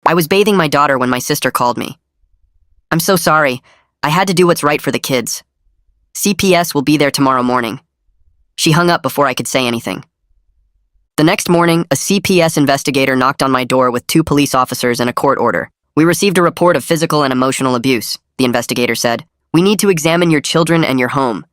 I was bathing my daughter when my sister called me. I'm so sorry. I had to do what's right for the kids. CPS will be there tomorrow morning. She hung up before I could say anything. The next morning, a CPS investigator knocked on my door with 2 police officers and a court order. We received a report of physical and emotional abuse, the investigator said. We need to examine your children and your home.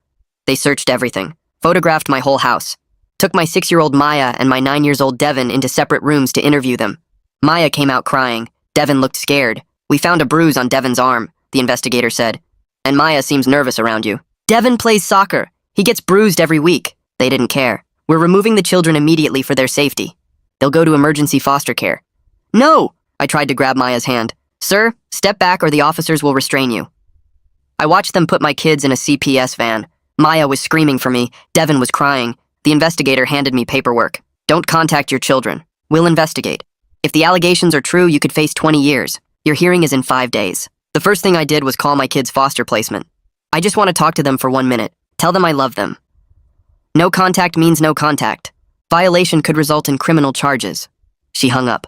They searched everything, photographed my whole house, took my 6-year-old Maya and my 9-year-old Devin into separate rooms to interview them. Maya came out crying. Devin looked scared. We found a bruise on Devin's arm, the investigator said. And Maya seems nervous around you. Devin plays soccer. He gets bruised every week. They didn't care. We're removing the children immediately for their safety. They'll go to emergency foster care. No! I tried to grab Maya's hand. Sir, step back or the officers will restrain you. I watched them put my kids in a CPS van. Maya was screaming for me. Devin was crying. The investigator handed me paperwork. Don't contact your children. We'll investigate. If the allegations are true, you could face 20 years. Your hearing is in 5 days. The first thing I did was call my kids' foster placement. I just want to talk to them for 1 minute. Tell them I love them. No contact means no contact. Violation could result in criminal charges. She hung up.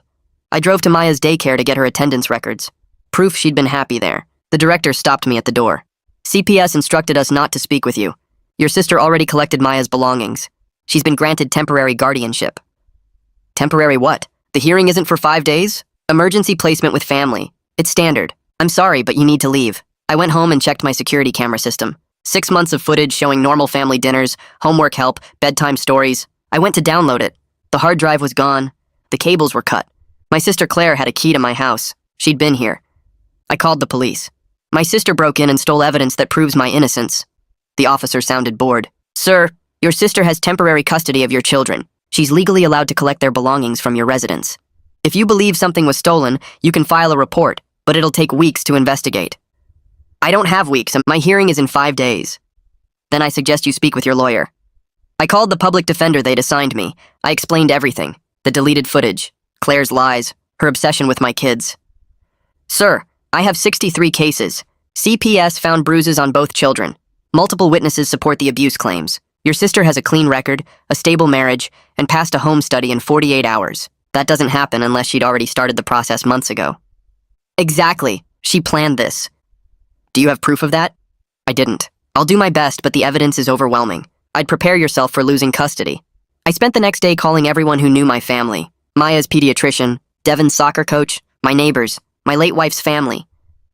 I drove to Maya's daycare to get her attendance records. Proof she'd been happy there. The director stopped me at the door. CPS instructed us not to speak with you. Your sister already collected Maya's belongings. She's been granted temporary guardianship. Temporary what? The hearing isn't for 5 days? Emergency placement with family. It's standard. I'm sorry, but you need to leave. I went home and checked my security camera system. 6 months of footage showing normal family dinners, homework help, bedtime stories. I went to download it. The hard drive was gone. The cables were cut. My sister Claire had a key to my house. She'd been here. I called the police. My sister broke in and stole evidence that proves my innocence. The officer sounded bored. Sir, your sister has temporary custody of your children. She's legally allowed to collect their belongings from your residence. If you believe something was stolen, you can file a report, but it'll take weeks to investigate. I don't have weeks, and my hearing is in 5 days. Then I suggest you speak with your lawyer. I called the public defender they'd assigned me. I explained everything. The deleted footage, Claire's lies, her obsession with my kids. Sir, I have 63 cases. CPS found bruises on both children. Multiple witnesses support the abuse claims. Your sister has a clean record, a stable marriage, and passed a home study in 48 hours. That doesn't happen unless she'd already started the process months ago. Exactly. She planned this. Do you have proof of that? I didn't. I'll do my best, but the evidence is overwhelming. I'd prepare yourself for losing custody. I spent the next day calling everyone who knew my family. Maya's pediatrician, Devin's soccer coach, my neighbors, my late wife's family.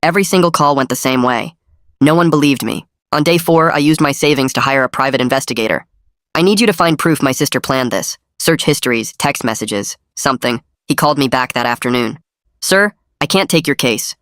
Every single call went the same way. No one believed me. On day 4, I used my savings to hire a private investigator. I need you to find proof my sister planned this. Search histories, text messages, something. He called me back that afternoon. Sir, I can't take your case.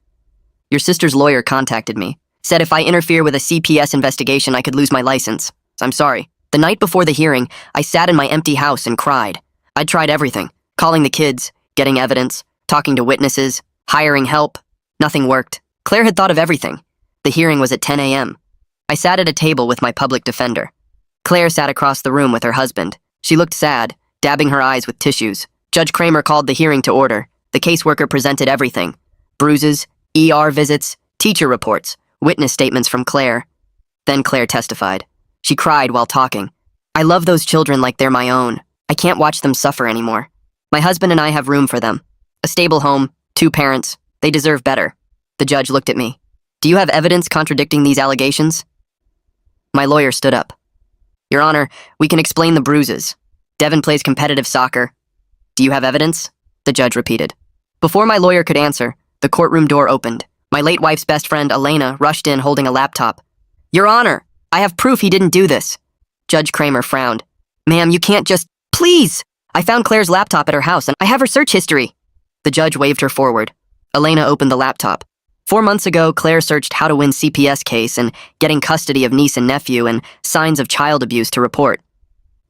Your sister's lawyer contacted me. Said if I interfere with a CPS investigation, I could lose my license. I'm sorry. The night before the hearing, I sat in my empty house and cried. I'd tried everything. Calling the kids, getting evidence, talking to witnesses, hiring help. Nothing worked. Claire had thought of everything. The hearing was at 10 a.m. I sat at a table with my public defender. Claire sat across the room with her husband. She looked sad, dabbing her eyes with tissues. Judge Kramer called the hearing to order. The caseworker presented everything. Bruises, ER visits, teacher reports, witness statements from Claire. Then Claire testified. She cried while talking. I love those children like they're my own. I can't watch them suffer anymore. My husband and I have room for them. A stable home, 2 parents. They deserve better. The judge looked at me. Do you have evidence contradicting these allegations? My lawyer stood up. Your Honor, we can explain the bruises. Devin plays competitive soccer. Do you have evidence? The judge repeated. Before my lawyer could answer, the courtroom door opened. My late wife's best friend, Elena, rushed in holding a laptop. Your Honor, I have proof he didn't do this. Judge Kramer frowned. Ma'am, you can't just... Please! I found Claire's laptop at her house and I have her search history. The judge waved her forward. Elena opened the laptop. 4 months ago, Claire searched how to win CPS case and getting custody of niece and nephew and signs of child abuse to report.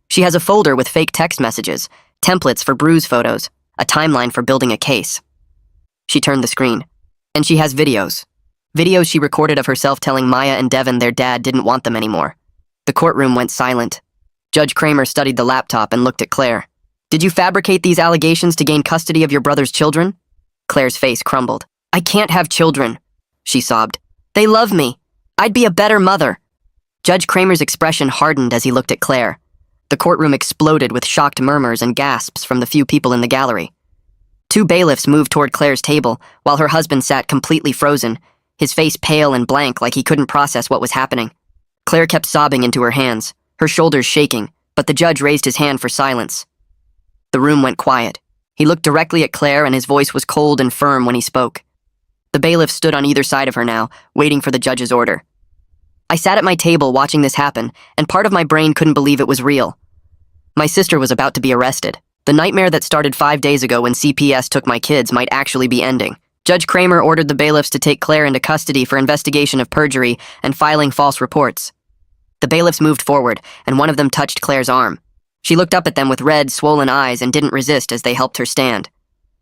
She has a folder with fake text messages, templates for bruise photos, a timeline for building a case. She turned the screen. And she has videos. Videos she recorded of herself telling Maya and Devin their dad didn't want them anymore. The courtroom went silent. Judge Kramer studied the laptop and looked at Claire. Did you fabricate these allegations to gain custody of your brother's children? Claire's face crumbled. I can't have children, she sobbed. They love me. I'd be a better mother. Judge Kramer's expression hardened as he looked at Claire. The courtroom exploded with shocked murmurs and gasps from the few people in the gallery. Two bailiffs moved toward Claire's table, while her husband sat completely frozen, his face pale and blank like he couldn't process what was happening. Claire kept sobbing into her hands, her shoulders shaking, but the judge raised his hand for silence. The room went quiet. He looked directly at Claire and his voice was cold and firm when he spoke. The bailiffs stood on either side of her now, waiting for the judge's order. I sat at my table watching this happen, and part of my brain couldn't believe it was real. My sister was about to be arrested. The nightmare that started 5 days ago when CPS took my kids might actually be ending. Judge Kramer ordered the bailiffs to take Claire into custody for investigation of perjury and filing false reports. The bailiffs moved forward, and one of them touched Claire's arm. She looked up at them with red, swollen eyes and didn't resist as they helped her stand.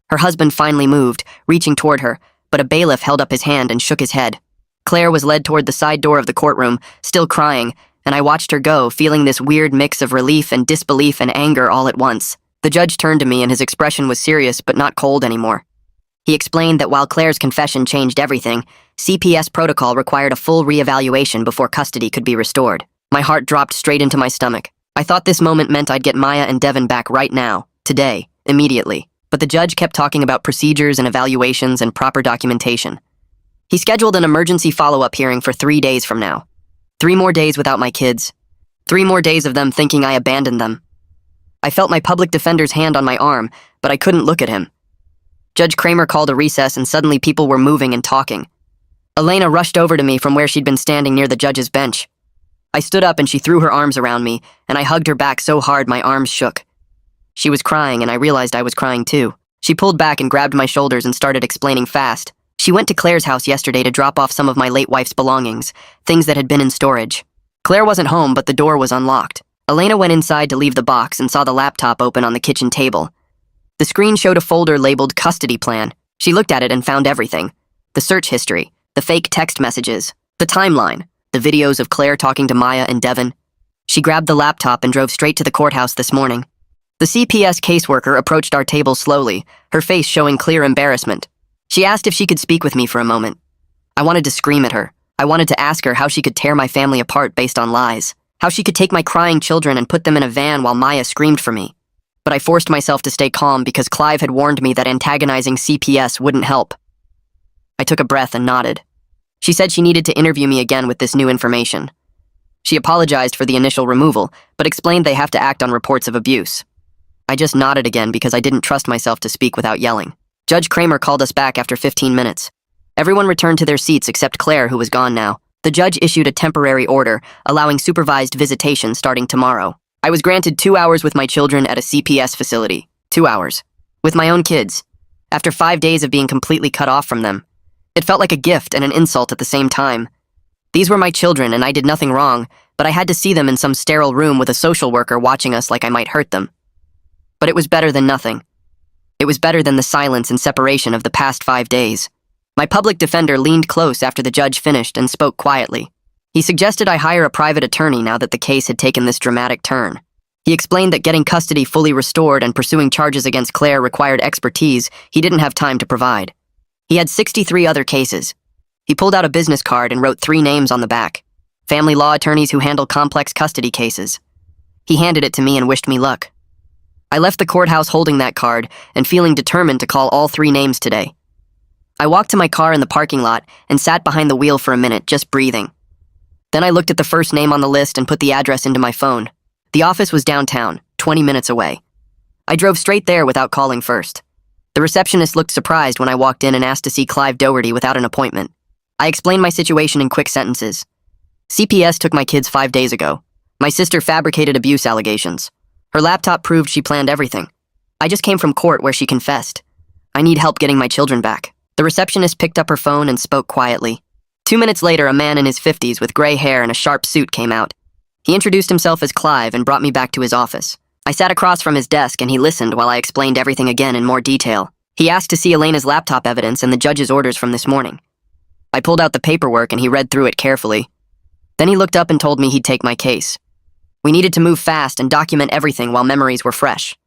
Her husband finally moved, reaching toward her, but a bailiff held up his hand and shook his head. Claire was led toward the side door of the courtroom, still crying, and I watched her go, feeling this weird mix of relief and disbelief and anger all at once. The judge turned to me and his expression was serious but not cold anymore. He explained that while Claire's confession changed everything, CPS protocol required a full reevaluation before custody could be restored. My heart dropped straight into my stomach. I thought this moment meant I'd get Maya and Devin back right now, today, immediately. But the judge kept talking about procedures and evaluations and proper documentation. He scheduled an emergency follow-up hearing for 3 days from now. 3 more days without my kids. 3 more days of them thinking I abandoned them. I felt my public defender's hand on my arm, but I couldn't look at him. Judge Kramer called a recess and suddenly people were moving and talking. Elena rushed over to me from where she'd been standing near the judge's bench. I stood up and she threw her arms around me, and I hugged her back so hard my arms shook. She was crying, and I realized I was crying too. She pulled back and grabbed my shoulders and started explaining fast. She went to Claire's house yesterday to drop off some of my late wife's belongings, things that had been in storage. Claire wasn't home, but the door was unlocked. Elena went inside to leave the box and saw the laptop open on the kitchen table. The screen showed a folder labeled Custody Plan. She looked at it and found everything. The search history, the fake text messages, the timeline, the videos of Claire talking to Maya and Devin. She grabbed the laptop and drove straight to the courthouse this morning. The CPS caseworker approached our table slowly, her face showing clear embarrassment. She asked if she could speak with me for a moment. I wanted to scream at her. I wanted to ask her how she could tear my family apart based on lies, how she could take my crying children and put them in a van while Maya screamed for me. But I forced myself to stay calm because Clive had warned me that antagonizing CPS wouldn't help. I took a breath and nodded. She said she needed to interview me again with this new information. She apologized for the initial removal, but explained they have to act on reports of abuse. I just nodded again because I didn't trust myself to speak without yelling. Judge Kramer called us back after 15 minutes. Everyone returned to their seats except Claire, who was gone now. The judge issued a temporary order, allowing supervised visitation starting tomorrow. I was granted 2 hours with my children at a CPS facility. 2 hours. With my own kids. After 5 days of being completely cut off from them. It felt like a gift and an insult at the same time. These were my children and I did nothing wrong, but I had to see them in some sterile room with a social worker watching us like I might hurt them. But it was better than nothing. It was better than the silence and separation of the past 5 days. My public defender leaned close after the judge finished and spoke quietly. He suggested I hire a private attorney now that the case had taken this dramatic turn. He explained that getting custody fully restored and pursuing charges against Claire required expertise he didn't have time to provide. He had 63 other cases. He pulled out a business card and wrote 3 names on the back. Family law attorneys who handle complex custody cases. He handed it to me and wished me luck. I left the courthouse holding that card and feeling determined to call all 3 names today. I walked to my car in the parking lot and sat behind the wheel for a minute, just breathing. Then I looked at the first name on the list and put the address into my phone. The office was downtown, 20 minutes away. I drove straight there without calling first. The receptionist looked surprised when I walked in and asked to see Clive Dougherty without an appointment. I explained my situation in quick sentences. CPS took my kids 5 days ago. My sister fabricated abuse allegations. Her laptop proved she planned everything. I just came from court where she confessed. I need help getting my children back. The receptionist picked up her phone and spoke quietly. 2 minutes later, a man in his 50s with gray hair and a sharp suit came out. He introduced himself as Clive and brought me back to his office. I sat across from his desk and he listened while I explained everything again in more detail. He asked to see Elena's laptop evidence and the judge's orders from this morning. I pulled out the paperwork and he read through it carefully. Then he looked up and told me he'd take my case. We needed to move fast and document everything while memories were fresh.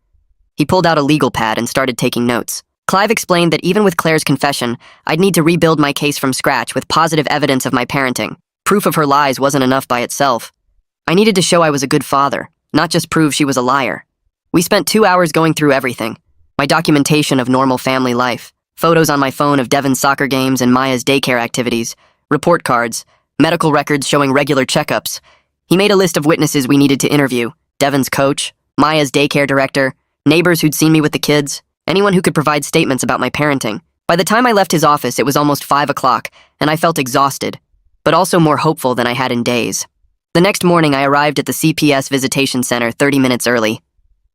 He pulled out a legal pad and started taking notes. Clive explained that even with Claire's confession, I'd need to rebuild my case from scratch with positive evidence of my parenting. Proof of her lies wasn't enough by itself. I needed to show I was a good father, not just prove she was a liar. We spent 2 hours going through everything. My documentation of normal family life, photos on my phone of Devon's soccer games and Maya's daycare activities, report cards, medical records showing regular checkups. He made a list of witnesses we needed to interview: Devon's coach, Maya's daycare director, neighbors who'd seen me with the kids, anyone who could provide statements about my parenting. By the time I left his office, it was almost 5 o'clock, and I felt exhausted, but also more hopeful than I had in days. The next morning, I arrived at the CPS Visitation Center 30 minutes early.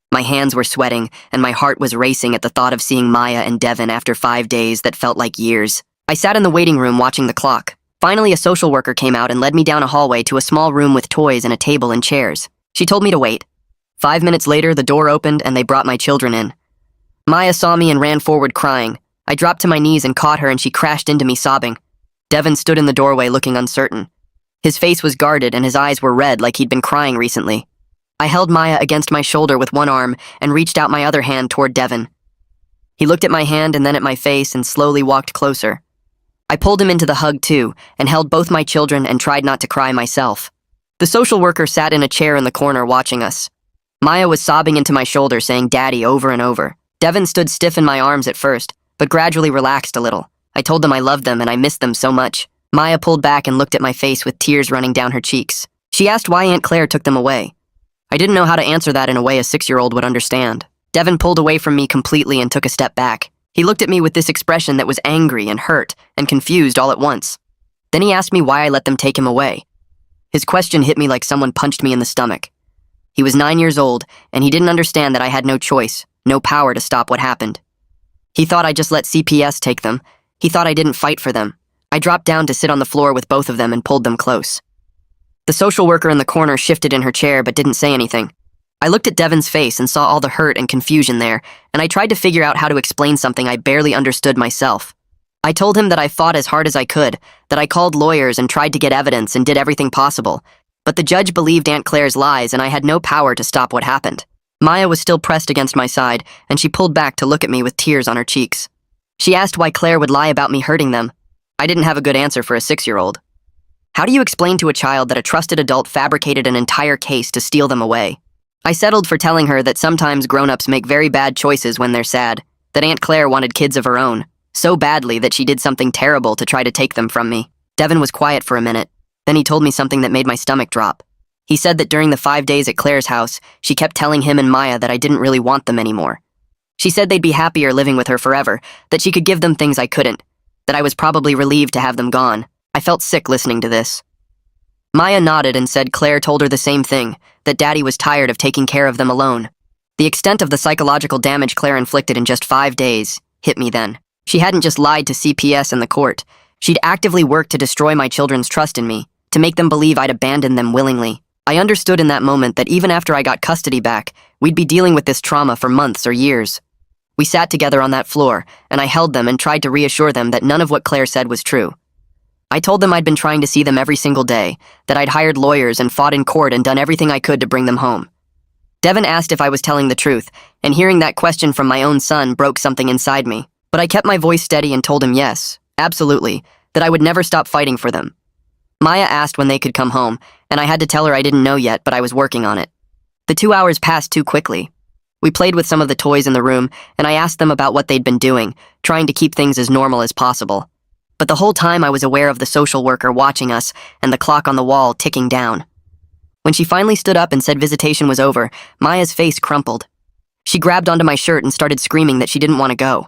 My hands were sweating, and my heart was racing at the thought of seeing Maya and Devon after 5 days that felt like years. I sat in the waiting room watching the clock. Finally, a social worker came out and led me down a hallway to a small room with toys and a table and chairs. She told me to wait. 5 minutes later, the door opened and they brought my children in. Maya saw me and ran forward crying. I dropped to my knees and caught her and she crashed into me sobbing. Devon stood in the doorway looking uncertain. His face was guarded and his eyes were red like he'd been crying recently. I held Maya against my shoulder with one arm and reached out my other hand toward Devon. He looked at my hand and then at my face and slowly walked closer. I pulled him into the hug too and held both my children and tried not to cry myself. The social worker sat in a chair in the corner watching us. Maya was sobbing into my shoulder saying "Daddy" over and over. Devon stood stiff in my arms at first, but gradually relaxed a little. I told them I loved them and I missed them so much. Maya pulled back and looked at my face with tears running down her cheeks. She asked why Aunt Claire took them away. I didn't know how to answer that in a way a 6-year-old would understand. Devon pulled away from me completely and took a step back. He looked at me with this expression that was angry and hurt and confused all at once. Then he asked me why I let them take him away. His question hit me like someone punched me in the stomach. He was 9 years old, and he didn't understand that I had no choice, no power to stop what happened. He thought I just let CPS take them. He thought I didn't fight for them. I dropped down to sit on the floor with both of them and pulled them close. The social worker in the corner shifted in her chair but didn't say anything. I looked at Devon's face and saw all the hurt and confusion there, and I tried to figure out how to explain something I barely understood myself. I told him that I fought as hard as I could, that I called lawyers and tried to get evidence and did everything possible, but the judge believed Aunt Claire's lies and I had no power to stop what happened. Maya was still pressed against my side, and she pulled back to look at me with tears on her cheeks. She asked why Claire would lie about me hurting them. I didn't have a good answer for a 6-year-old. How do you explain to a child that a trusted adult fabricated an entire case to steal them away? I settled for telling her that sometimes grown-ups make very bad choices when they're sad, that Aunt Claire wanted kids of her own, so badly that she did something terrible to try to take them from me. Devon was quiet for a minute. Then he told me something that made my stomach drop. He said that during the 5 days at Claire's house, she kept telling him and Maya that I didn't really want them anymore. She said they'd be happier living with her forever, that she could give them things I couldn't, that I was probably relieved to have them gone. I felt sick listening to this. Maya nodded and said Claire told her the same thing, that Daddy was tired of taking care of them alone. The extent of the psychological damage Claire inflicted in just 5 days hit me then. She hadn't just lied to CPS and the court. She'd actively worked to destroy my children's trust in me, to make them believe I'd abandoned them willingly. I understood in that moment that even after I got custody back, we'd be dealing with this trauma for months or years. We sat together on that floor, and I held them and tried to reassure them that none of what Claire said was true. I told them I'd been trying to see them every single day, that I'd hired lawyers and fought in court and done everything I could to bring them home. Devon asked if I was telling the truth, and hearing that question from my own son broke something inside me. But I kept my voice steady and told him yes, absolutely, that I would never stop fighting for them. Maya asked when they could come home, and I had to tell her I didn't know yet, but I was working on it. The 2 hours passed too quickly. We played with some of the toys in the room, and I asked them about what they'd been doing, trying to keep things as normal as possible. But the whole time I was aware of the social worker watching us and the clock on the wall ticking down. When she finally stood up and said visitation was over, Maya's face crumpled. She grabbed onto my shirt and started screaming that she didn't want to go.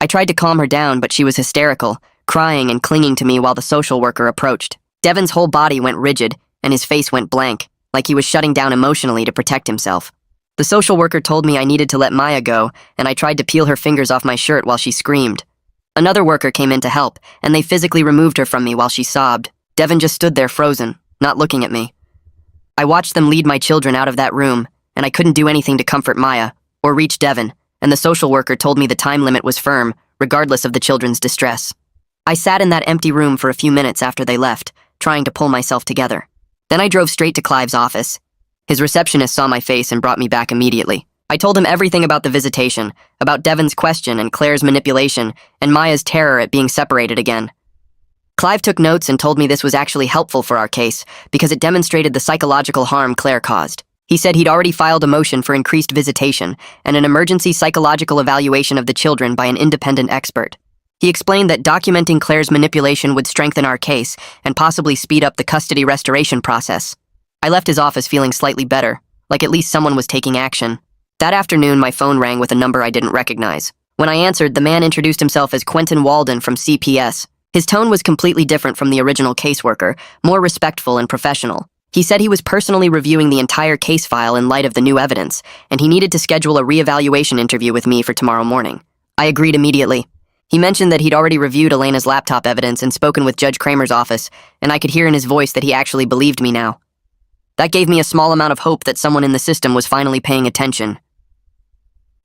I tried to calm her down, but she was hysterical, crying and clinging to me while the social worker approached. Devon's whole body went rigid, and his face went blank, like he was shutting down emotionally to protect himself. The social worker told me I needed to let Maya go, and I tried to peel her fingers off my shirt while she screamed. Another worker came in to help, and they physically removed her from me while she sobbed. Devon just stood there frozen, not looking at me. I watched them lead my children out of that room, and I couldn't do anything to comfort Maya, or reach Devon, and the social worker told me the time limit was firm, regardless of the children's distress. I sat in that empty room for a few minutes after they left, trying to pull myself together. Then I drove straight to Clive's office. His receptionist saw my face and brought me back immediately. I told him everything about the visitation, about Devon's question and Claire's manipulation, and Maya's terror at being separated again. Clive took notes and told me this was actually helpful for our case because it demonstrated the psychological harm Claire caused. He said he'd already filed a motion for increased visitation and an emergency psychological evaluation of the children by an independent expert. He explained that documenting Claire's manipulation would strengthen our case and possibly speed up the custody restoration process. I left his office feeling slightly better, like at least someone was taking action. That afternoon, my phone rang with a number I didn't recognize. When I answered, the man introduced himself as Quentin Walden from CPS. His tone was completely different from the original caseworker, more respectful and professional. He said he was personally reviewing the entire case file in light of the new evidence, and he needed to schedule a reevaluation interview with me for tomorrow morning. I agreed immediately. He mentioned that he'd already reviewed Elena's laptop evidence and spoken with Judge Kramer's office, and I could hear in his voice that he actually believed me now. That gave me a small amount of hope that someone in the system was finally paying attention.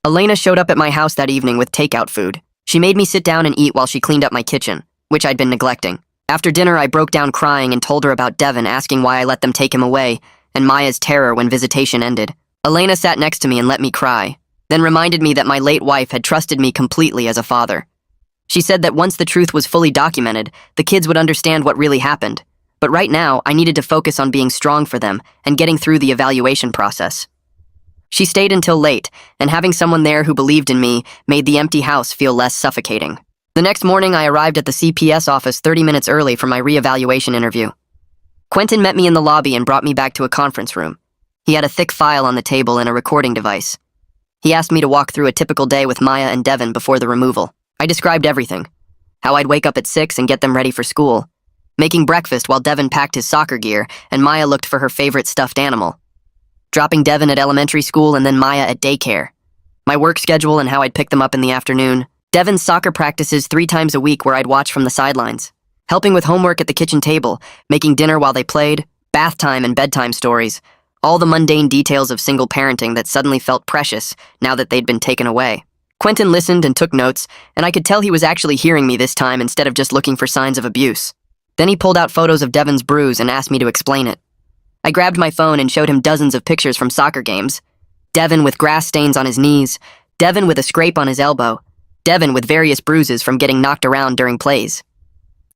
Elena showed up at my house that evening with takeout food. She made me sit down and eat while she cleaned up my kitchen, which I'd been neglecting. After dinner, I broke down crying and told her about Devin asking why I let them take him away, and Maya's terror when visitation ended. Elena sat next to me and let me cry, then reminded me that my late wife had trusted me completely as a father. She said that once the truth was fully documented, the kids would understand what really happened. But right now, I needed to focus on being strong for them and getting through the evaluation process. She stayed until late, and having someone there who believed in me made the empty house feel less suffocating. The next morning, I arrived at the CPS office 30 minutes early for my reevaluation interview. Quentin met me in the lobby and brought me back to a conference room. He had a thick file on the table and a recording device. He asked me to walk through a typical day with Maya and Devin before the removal. I described everything. How I'd wake up at 6 and get them ready for school. Making breakfast while Devin packed his soccer gear and Maya looked for her favorite stuffed animal. Dropping Devin at elementary school and then Maya at daycare. My work schedule and how I'd pick them up in the afternoon. Devin's soccer practices 3 times a week where I'd watch from the sidelines. Helping with homework at the kitchen table, making dinner while they played, bath time and bedtime stories. All the mundane details of single parenting that suddenly felt precious now that they'd been taken away. Quentin listened and took notes, and I could tell he was actually hearing me this time instead of just looking for signs of abuse. Then he pulled out photos of Devin's bruise and asked me to explain it. I grabbed my phone and showed him dozens of pictures from soccer games. Devin with grass stains on his knees, Devin with a scrape on his elbow, Devin with various bruises from getting knocked around during plays.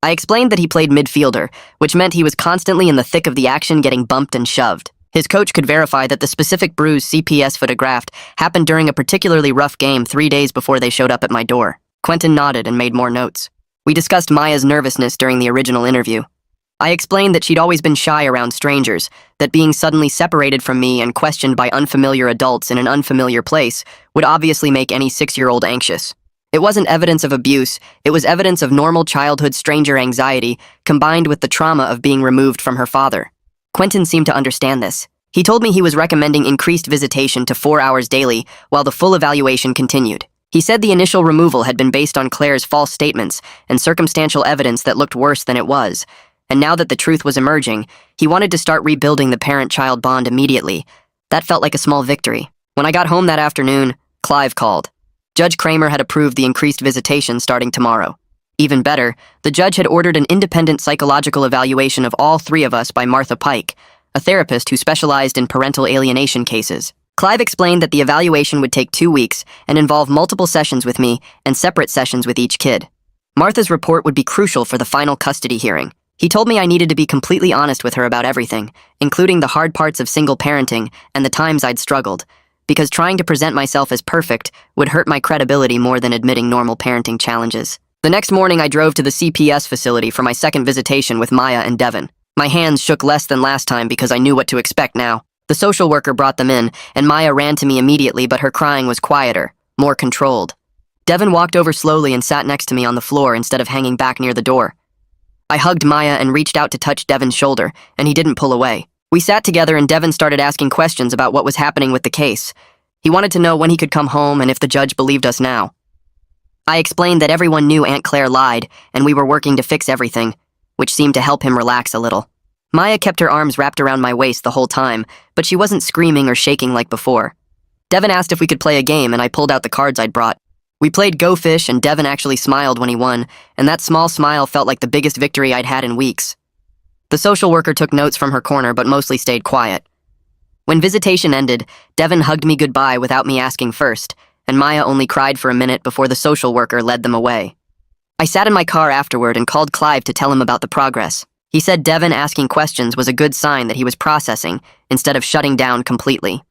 I explained that he played midfielder, which meant he was constantly in the thick of the action getting bumped and shoved. His coach could verify that the specific bruise CPS photographed happened during a particularly rough game 3 days before they showed up at my door. Quentin nodded and made more notes. We discussed Maya's nervousness during the original interview. I explained that she'd always been shy around strangers, that being suddenly separated from me and questioned by unfamiliar adults in an unfamiliar place would obviously make any 6-year-old anxious. It wasn't evidence of abuse, it was evidence of normal childhood stranger anxiety combined with the trauma of being removed from her father. Quentin seemed to understand this. He told me he was recommending increased visitation to 4 hours daily while the full evaluation continued. He said the initial removal had been based on Claire's false statements and circumstantial evidence that looked worse than it was, and now that the truth was emerging, he wanted to start rebuilding the parent-child bond immediately. That felt like a small victory. When I got home that afternoon, Clive called. Judge Kramer had approved the increased visitation starting tomorrow. Even better, the judge had ordered an independent psychological evaluation of all 3 of us by Martha Pike, a therapist who specialized in parental alienation cases. Clive explained that the evaluation would take 2 weeks and involve multiple sessions with me and separate sessions with each kid. Martha's report would be crucial for the final custody hearing. He told me I needed to be completely honest with her about everything, including the hard parts of single parenting and the times I'd struggled, because trying to present myself as perfect would hurt my credibility more than admitting normal parenting challenges. The next morning, I drove to the CPS facility for my second visitation with Maya and Devin. My hands shook less than last time because I knew what to expect now. The social worker brought them in, and Maya ran to me immediately, but her crying was quieter, more controlled. Devin walked over slowly and sat next to me on the floor instead of hanging back near the door. I hugged Maya and reached out to touch Devin's shoulder, and he didn't pull away. We sat together and Devin started asking questions about what was happening with the case. He wanted to know when he could come home and if the judge believed us now. I explained that everyone knew Aunt Claire lied, and we were working to fix everything, which seemed to help him relax a little. Maya kept her arms wrapped around my waist the whole time, but she wasn't screaming or shaking like before. Devin asked if we could play a game, and I pulled out the cards I'd brought. We played Go Fish, and Devin actually smiled when he won, and that small smile felt like the biggest victory I'd had in weeks. The social worker took notes from her corner, but mostly stayed quiet. When visitation ended, Devin hugged me goodbye without me asking first, and Maya only cried for a minute before the social worker led them away. I sat in my car afterward and called Clive to tell him about the progress. He said Devin asking questions was a good sign that he was processing instead of shutting down completely.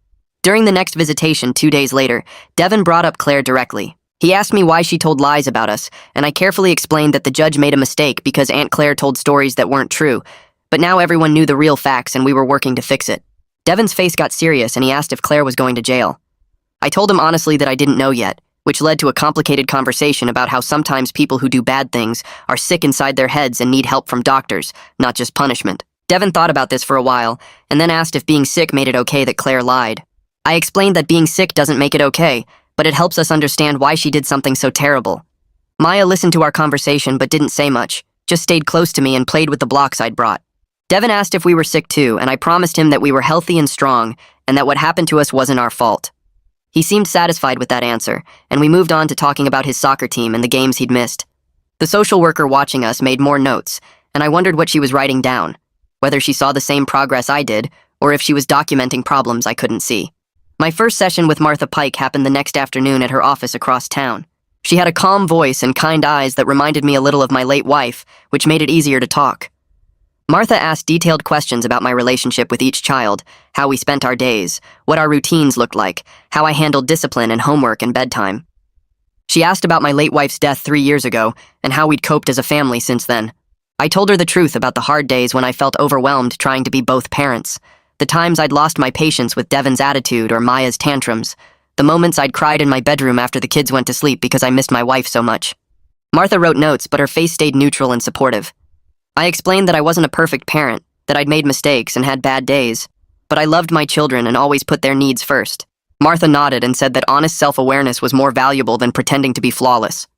During the next visitation 2 days later, Devin brought up Claire directly. He asked me why she told lies about us, and I carefully explained that the judge made a mistake because Aunt Claire told stories that weren't true, but now everyone knew the real facts and we were working to fix it. Devin's face got serious and he asked if Claire was going to jail. I told him honestly that I didn't know yet, which led to a complicated conversation about how sometimes people who do bad things are sick inside their heads and need help from doctors, not just punishment. Devin thought about this for a while, and then asked if being sick made it okay that Claire lied. I explained that being sick doesn't make it okay, but it helps us understand why she did something so terrible. Maya listened to our conversation but didn't say much, just stayed close to me and played with the blocks I'd brought. Devin asked if we were sick too, and I promised him that we were healthy and strong, and that what happened to us wasn't our fault. He seemed satisfied with that answer, and we moved on to talking about his soccer team and the games he'd missed. The social worker watching us made more notes, and I wondered what she was writing down, whether she saw the same progress I did, or if she was documenting problems I couldn't see. My first session with Martha Pike happened the next afternoon at her office across town. She had a calm voice and kind eyes that reminded me a little of my late wife, which made it easier to talk. Martha asked detailed questions about my relationship with each child, how we spent our days, what our routines looked like, how I handled discipline and homework and bedtime. She asked about my late wife's death 3 years ago and how we'd coped as a family since then. I told her the truth about the hard days when I felt overwhelmed trying to be both parents, the times I'd lost my patience with Devin's attitude or Maya's tantrums, the moments I'd cried in my bedroom after the kids went to sleep because I missed my wife so much. Martha wrote notes, but her face stayed neutral and supportive. I explained that I wasn't a perfect parent, that I'd made mistakes and had bad days, but I loved my children and always put their needs first. Martha nodded and said that honest self-awareness was more valuable than pretending to be flawless.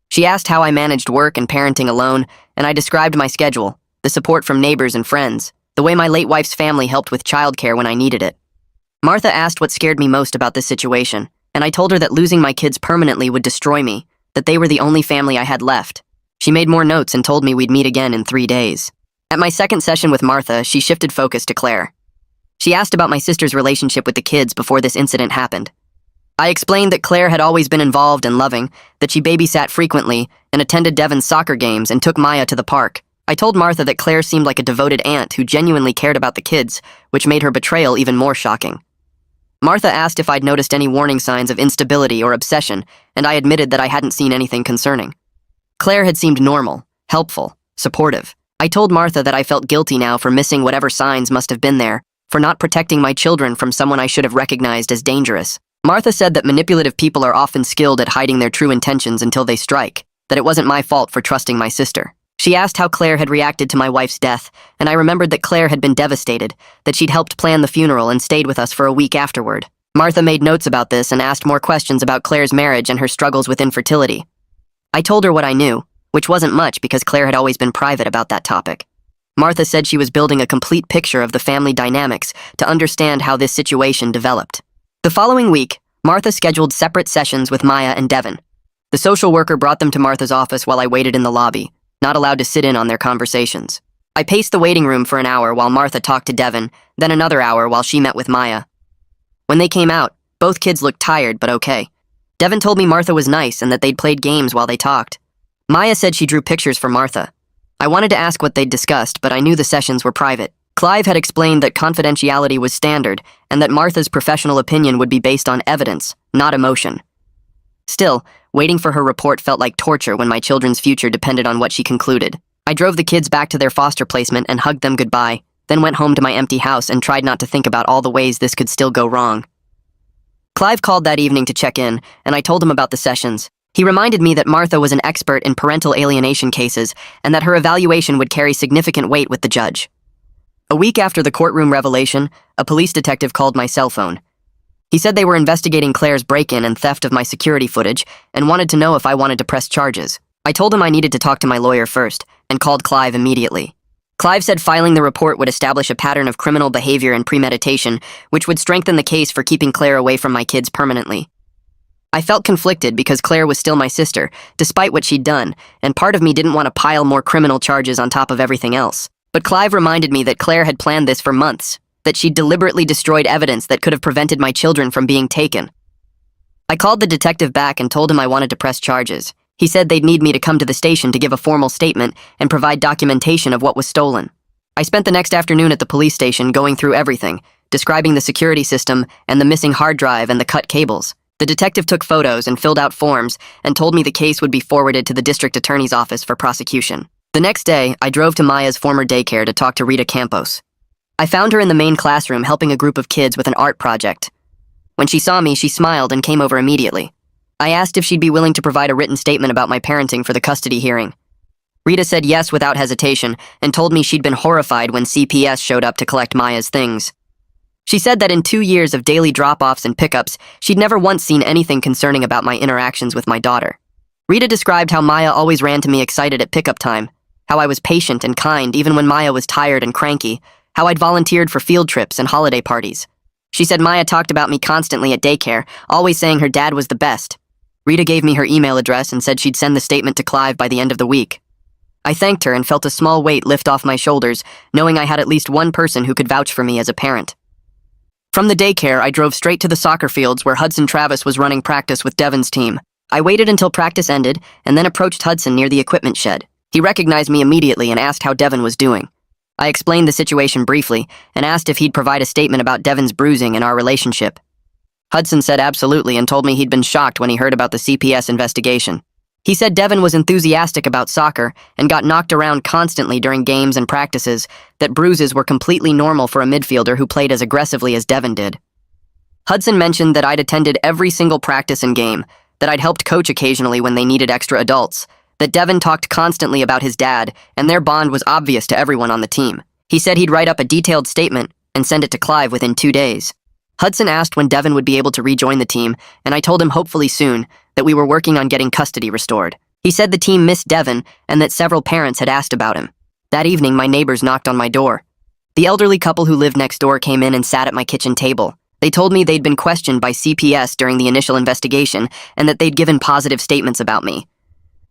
She asked how I managed work and parenting alone, and I described my schedule, the support from neighbors and friends, the way my late wife's family helped with childcare when I needed it. Martha asked what scared me most about this situation, and I told her that losing my kids permanently would destroy me, that they were the only family I had left. She made more notes and told me we'd meet again in 3 days. At my second session with Martha, she shifted focus to Claire. She asked about my sister's relationship with the kids before this incident happened. I explained that Claire had always been involved and loving, that she babysat frequently and attended Devin's soccer games and took Maya to the park. I told Martha that Claire seemed like a devoted aunt who genuinely cared about the kids, which made her betrayal even more shocking. Martha asked if I'd noticed any warning signs of instability or obsession, and I admitted that I hadn't seen anything concerning. Claire had seemed normal, helpful, supportive. I told Martha that I felt guilty now for missing whatever signs must have been there, for not protecting my children from someone I should have recognized as dangerous. Martha said that manipulative people are often skilled at hiding their true intentions until they strike, that it wasn't my fault for trusting my sister. She asked how Claire had reacted to my wife's death, and I remembered that Claire had been devastated, that she'd helped plan the funeral and stayed with us for a week afterward. Martha made notes about this and asked more questions about Claire's marriage and her struggles with infertility. I told her what I knew, which wasn't much because Claire had always been private about that topic. Martha said she was building a complete picture of the family dynamics to understand how this situation developed. The following week, Martha scheduled separate sessions with Maya and Devin. The social worker brought them to Martha's office while I waited in the lobby, not allowed to sit in on their conversations. I paced the waiting room for an hour while Martha talked to Devin, then another hour while she met with Maya. When they came out, both kids looked tired but okay. Devin told me Martha was nice and that they'd played games while they talked. Maya said she drew pictures for Martha. I wanted to ask what they'd discussed, but I knew the sessions were private. Clive had explained that confidentiality was standard and that Martha's professional opinion would be based on evidence, not emotion. Still, waiting for her report felt like torture when my children's future depended on what she concluded. I drove the kids back to their foster placement and hugged them goodbye, then went home to my empty house and tried not to think about all the ways this could still go wrong. Clive called that evening to check in, and I told him about the sessions. He reminded me that Martha was an expert in parental alienation cases and that her evaluation would carry significant weight with the judge. A week after the courtroom revelation, a police detective called my cell phone. He said they were investigating Claire's break-in and theft of my security footage and wanted to know if I wanted to press charges. I told him I needed to talk to my lawyer first and called Clive immediately. Clive said filing the report would establish a pattern of criminal behavior and premeditation, which would strengthen the case for keeping Claire away from my kids permanently. I felt conflicted because Claire was still my sister, despite what she'd done, and part of me didn't want to pile more criminal charges on top of everything else. But Clive reminded me that Claire had planned this for months, that she'd deliberately destroyed evidence that could have prevented my children from being taken. I called the detective back and told him I wanted to press charges. He said they'd need me to come to the station to give a formal statement and provide documentation of what was stolen. I spent the next afternoon at the police station going through everything, describing the security system and the missing hard drive and the cut cables. The detective took photos and filled out forms and told me the case would be forwarded to the district attorney's office for prosecution. The next day, I drove to Maya's former daycare to talk to Rita Campos. I found her in the main classroom helping a group of kids with an art project. When she saw me, she smiled and came over immediately. I asked if she'd be willing to provide a written statement about my parenting for the custody hearing. Rita said yes without hesitation and told me she'd been horrified when CPS showed up to collect Maya's things. She said that in 2 years of daily drop-offs and pickups, she'd never once seen anything concerning about my interactions with my daughter. Rita described how Maya always ran to me excited at pickup time, how I was patient and kind even when Maya was tired and cranky, how I'd volunteered for field trips and holiday parties. She said Maya talked about me constantly at daycare, always saying her dad was the best. Rita gave me her email address and said she'd send the statement to Clive by the end of the week. I thanked her and felt a small weight lift off my shoulders, knowing I had at least one person who could vouch for me as a parent. From the daycare, I drove straight to the soccer fields where Hudson Travis was running practice with Devon's team. I waited until practice ended and then approached Hudson near the equipment shed. He recognized me immediately and asked how Devon was doing. I explained the situation briefly and asked if he'd provide a statement about Devon's bruising and our relationship. Hudson said absolutely and told me he'd been shocked when he heard about the CPS investigation. He said Devon was enthusiastic about soccer and got knocked around constantly during games and practices, that bruises were completely normal for a midfielder who played as aggressively as Devon did. Hudson mentioned that I'd attended every single practice and game, that I'd helped coach occasionally when they needed extra adults, that Devon talked constantly about his dad, and their bond was obvious to everyone on the team. He said he'd write up a detailed statement and send it to Clive within 2 days. Hudson asked when Devon would be able to rejoin the team, and I told him hopefully soon that we were working on getting custody restored. He said the team missed Devon and that several parents had asked about him. That evening, my neighbors knocked on my door. The elderly couple who lived next door came in and sat at my kitchen table. They told me they'd been questioned by CPS during the initial investigation and that they'd given positive statements about me.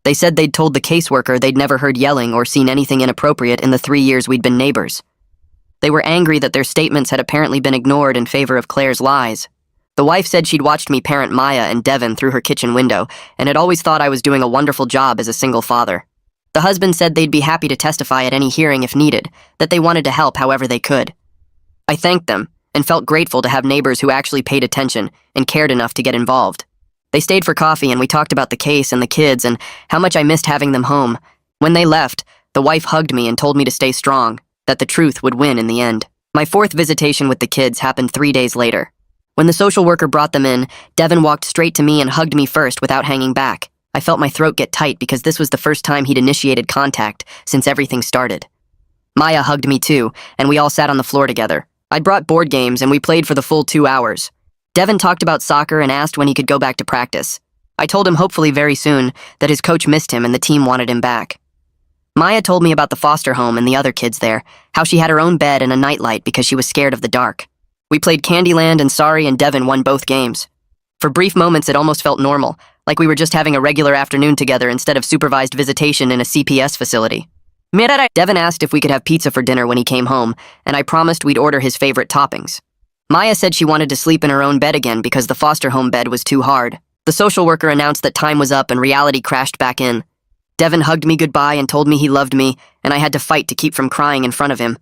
They said they'd told the caseworker they'd never heard yelling or seen anything inappropriate in the 3 years we'd been neighbors. They were angry that their statements had apparently been ignored in favor of Claire's lies. The wife said she'd watched me parent Maya and Devon through her kitchen window and had always thought I was doing a wonderful job as a single father. The husband said they'd be happy to testify at any hearing if needed, that they wanted to help however they could. I thanked them and felt grateful to have neighbors who actually paid attention and cared enough to get involved. They stayed for coffee and we talked about the case and the kids and how much I missed having them home. When they left, the wife hugged me and told me to stay strong, that the truth would win in the end. My 4th visitation with the kids happened 3 days later. When the social worker brought them in, Devon walked straight to me and hugged me first without hanging back. I felt my throat get tight because this was the first time he'd initiated contact since everything started. Maya hugged me too, and we all sat on the floor together. I'd brought board games and we played for the full 2 hours. Devon talked about soccer and asked when he could go back to practice. I told him hopefully very soon that his coach missed him and the team wanted him back. Maya told me about the foster home and the other kids there, how she had her own bed and a nightlight because she was scared of the dark. We played Candyland and Sorry and Devon won both games. For brief moments it almost felt normal, like we were just having a regular afternoon together instead of supervised visitation in a CPS facility. Devon asked if we could have pizza for dinner when he came home, and I promised we'd order his favorite toppings. Maya said she wanted to sleep in her own bed again because the foster home bed was too hard. The social worker announced that time was up and reality crashed back in. Devon hugged me goodbye and told me he loved me, and I had to fight to keep from crying in front of him.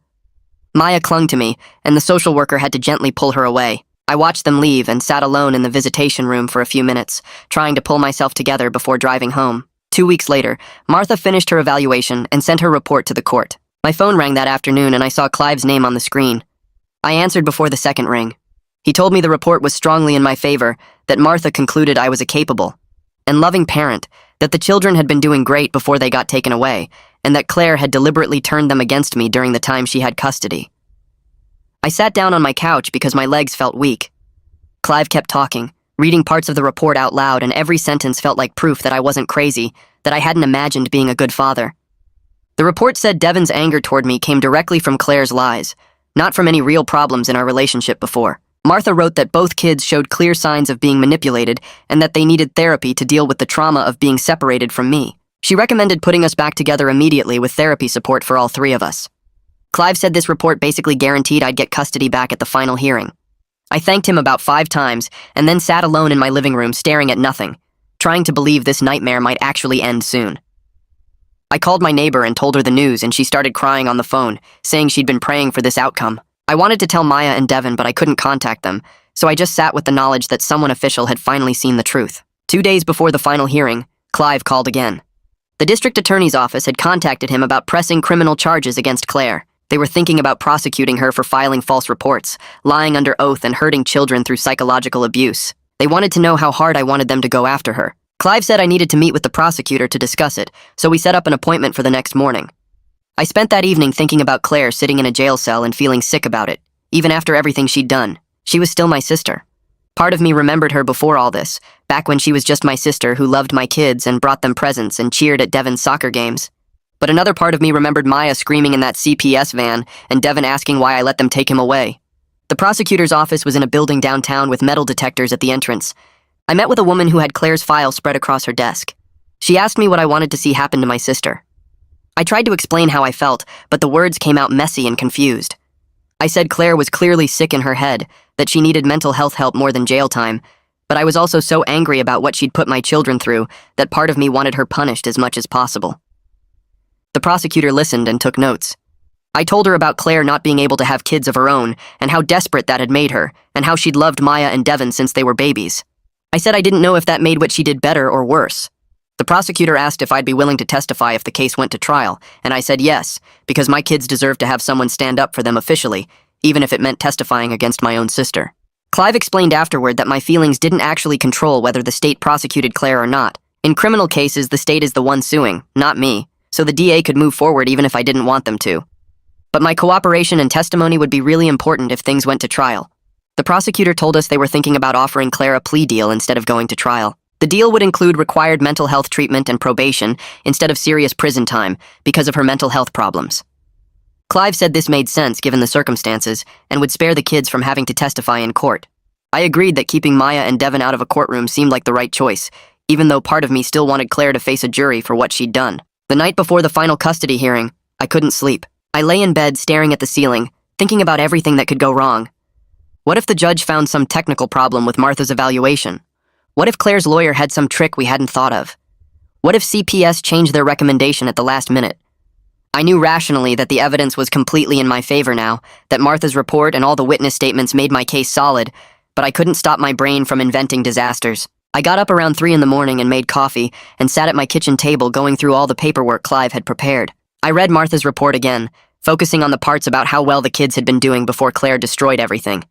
Maya clung to me, and the social worker had to gently pull her away. I watched them leave and sat alone in the visitation room for a few minutes, trying to pull myself together before driving home. 2 weeks later, Martha finished her evaluation and sent her report to the court. My phone rang that afternoon and I saw Clive's name on the screen. I answered before the second ring. He told me the report was strongly in my favor, that Martha concluded I was a capable and loving parent, that the children had been doing great before they got taken away, and that Claire had deliberately turned them against me during the time she had custody. I sat down on my couch because my legs felt weak. Clive kept talking, reading parts of the report out loud, and every sentence felt like proof that I wasn't crazy, that I hadn't imagined being a good father. The report said Devon's anger toward me came directly from Claire's lies, not from any real problems in our relationship before. Martha wrote that both kids showed clear signs of being manipulated and that they needed therapy to deal with the trauma of being separated from me. She recommended putting us back together immediately with therapy support for all 3 of us. Clive said this report basically guaranteed I'd get custody back at the final hearing. I thanked him about 5 times and then sat alone in my living room staring at nothing. trying to believe this nightmare might actually end soon. I called my neighbor and told her the news, and she started crying on the phone, saying she'd been praying for this outcome. I wanted to tell Maya and Devin, but I couldn't contact them, so I just sat with the knowledge that someone official had finally seen the truth. 2 days before the final hearing, Clive called again. The district attorney's office had contacted him about pressing criminal charges against Claire. They were thinking about prosecuting her for filing false reports, lying under oath, and hurting children through psychological abuse. They wanted to know how hard I wanted them to go after her. Clive said I needed to meet with the prosecutor to discuss it, so we set up an appointment for the next morning. I spent that evening thinking about Claire sitting in a jail cell and feeling sick about it. Even after everything she'd done, she was still my sister. Part of me remembered her before all this, back when she was just my sister who loved my kids and brought them presents and cheered at Devin's soccer games. But another part of me remembered Maya screaming in that CPS van and Devin asking why I let them take him away. The prosecutor's office was in a building downtown with metal detectors at the entrance. I met with a woman who had Claire's file spread across her desk. She asked me what I wanted to see happen to my sister. I tried to explain how I felt, but the words came out messy and confused. I said Claire was clearly sick in her head, that she needed mental health help more than jail time, but I was also so angry about what she'd put my children through that part of me wanted her punished as much as possible. The prosecutor listened and took notes. I told her about Claire not being able to have kids of her own and how desperate that had made her, and how she'd loved Maya and Devin since they were babies. I said I didn't know if that made what she did better or worse. The prosecutor asked if I'd be willing to testify if the case went to trial, and I said yes, because my kids deserved to have someone stand up for them officially, even if it meant testifying against my own sister. Clive explained afterward that my feelings didn't actually control whether the state prosecuted Claire or not. In criminal cases, the state is the one suing, not me, so the DA could move forward even if I didn't want them to. But my cooperation and testimony would be really important if things went to trial. The prosecutor told us they were thinking about offering Claire a plea deal instead of going to trial. The deal would include required mental health treatment and probation instead of serious prison time because of her mental health problems. Clive said this made sense given the circumstances and would spare the kids from having to testify in court. I agreed that keeping Maya and Devin out of a courtroom seemed like the right choice, even though part of me still wanted Claire to face a jury for what she'd done. The night before the final custody hearing, I couldn't sleep. I lay in bed staring at the ceiling, thinking about everything that could go wrong. What if the judge found some technical problem with Martha's evaluation? What if Claire's lawyer had some trick we hadn't thought of? What if CPS changed their recommendation at the last minute? I knew rationally that the evidence was completely in my favor now, that Martha's report and all the witness statements made my case solid, but I couldn't stop my brain from inventing disasters. I got up around 3 in the morning and made coffee and sat at my kitchen table going through all the paperwork Clive had prepared. I read Martha's report again, focusing on the parts about how well the kids had been doing before Claire destroyed everything.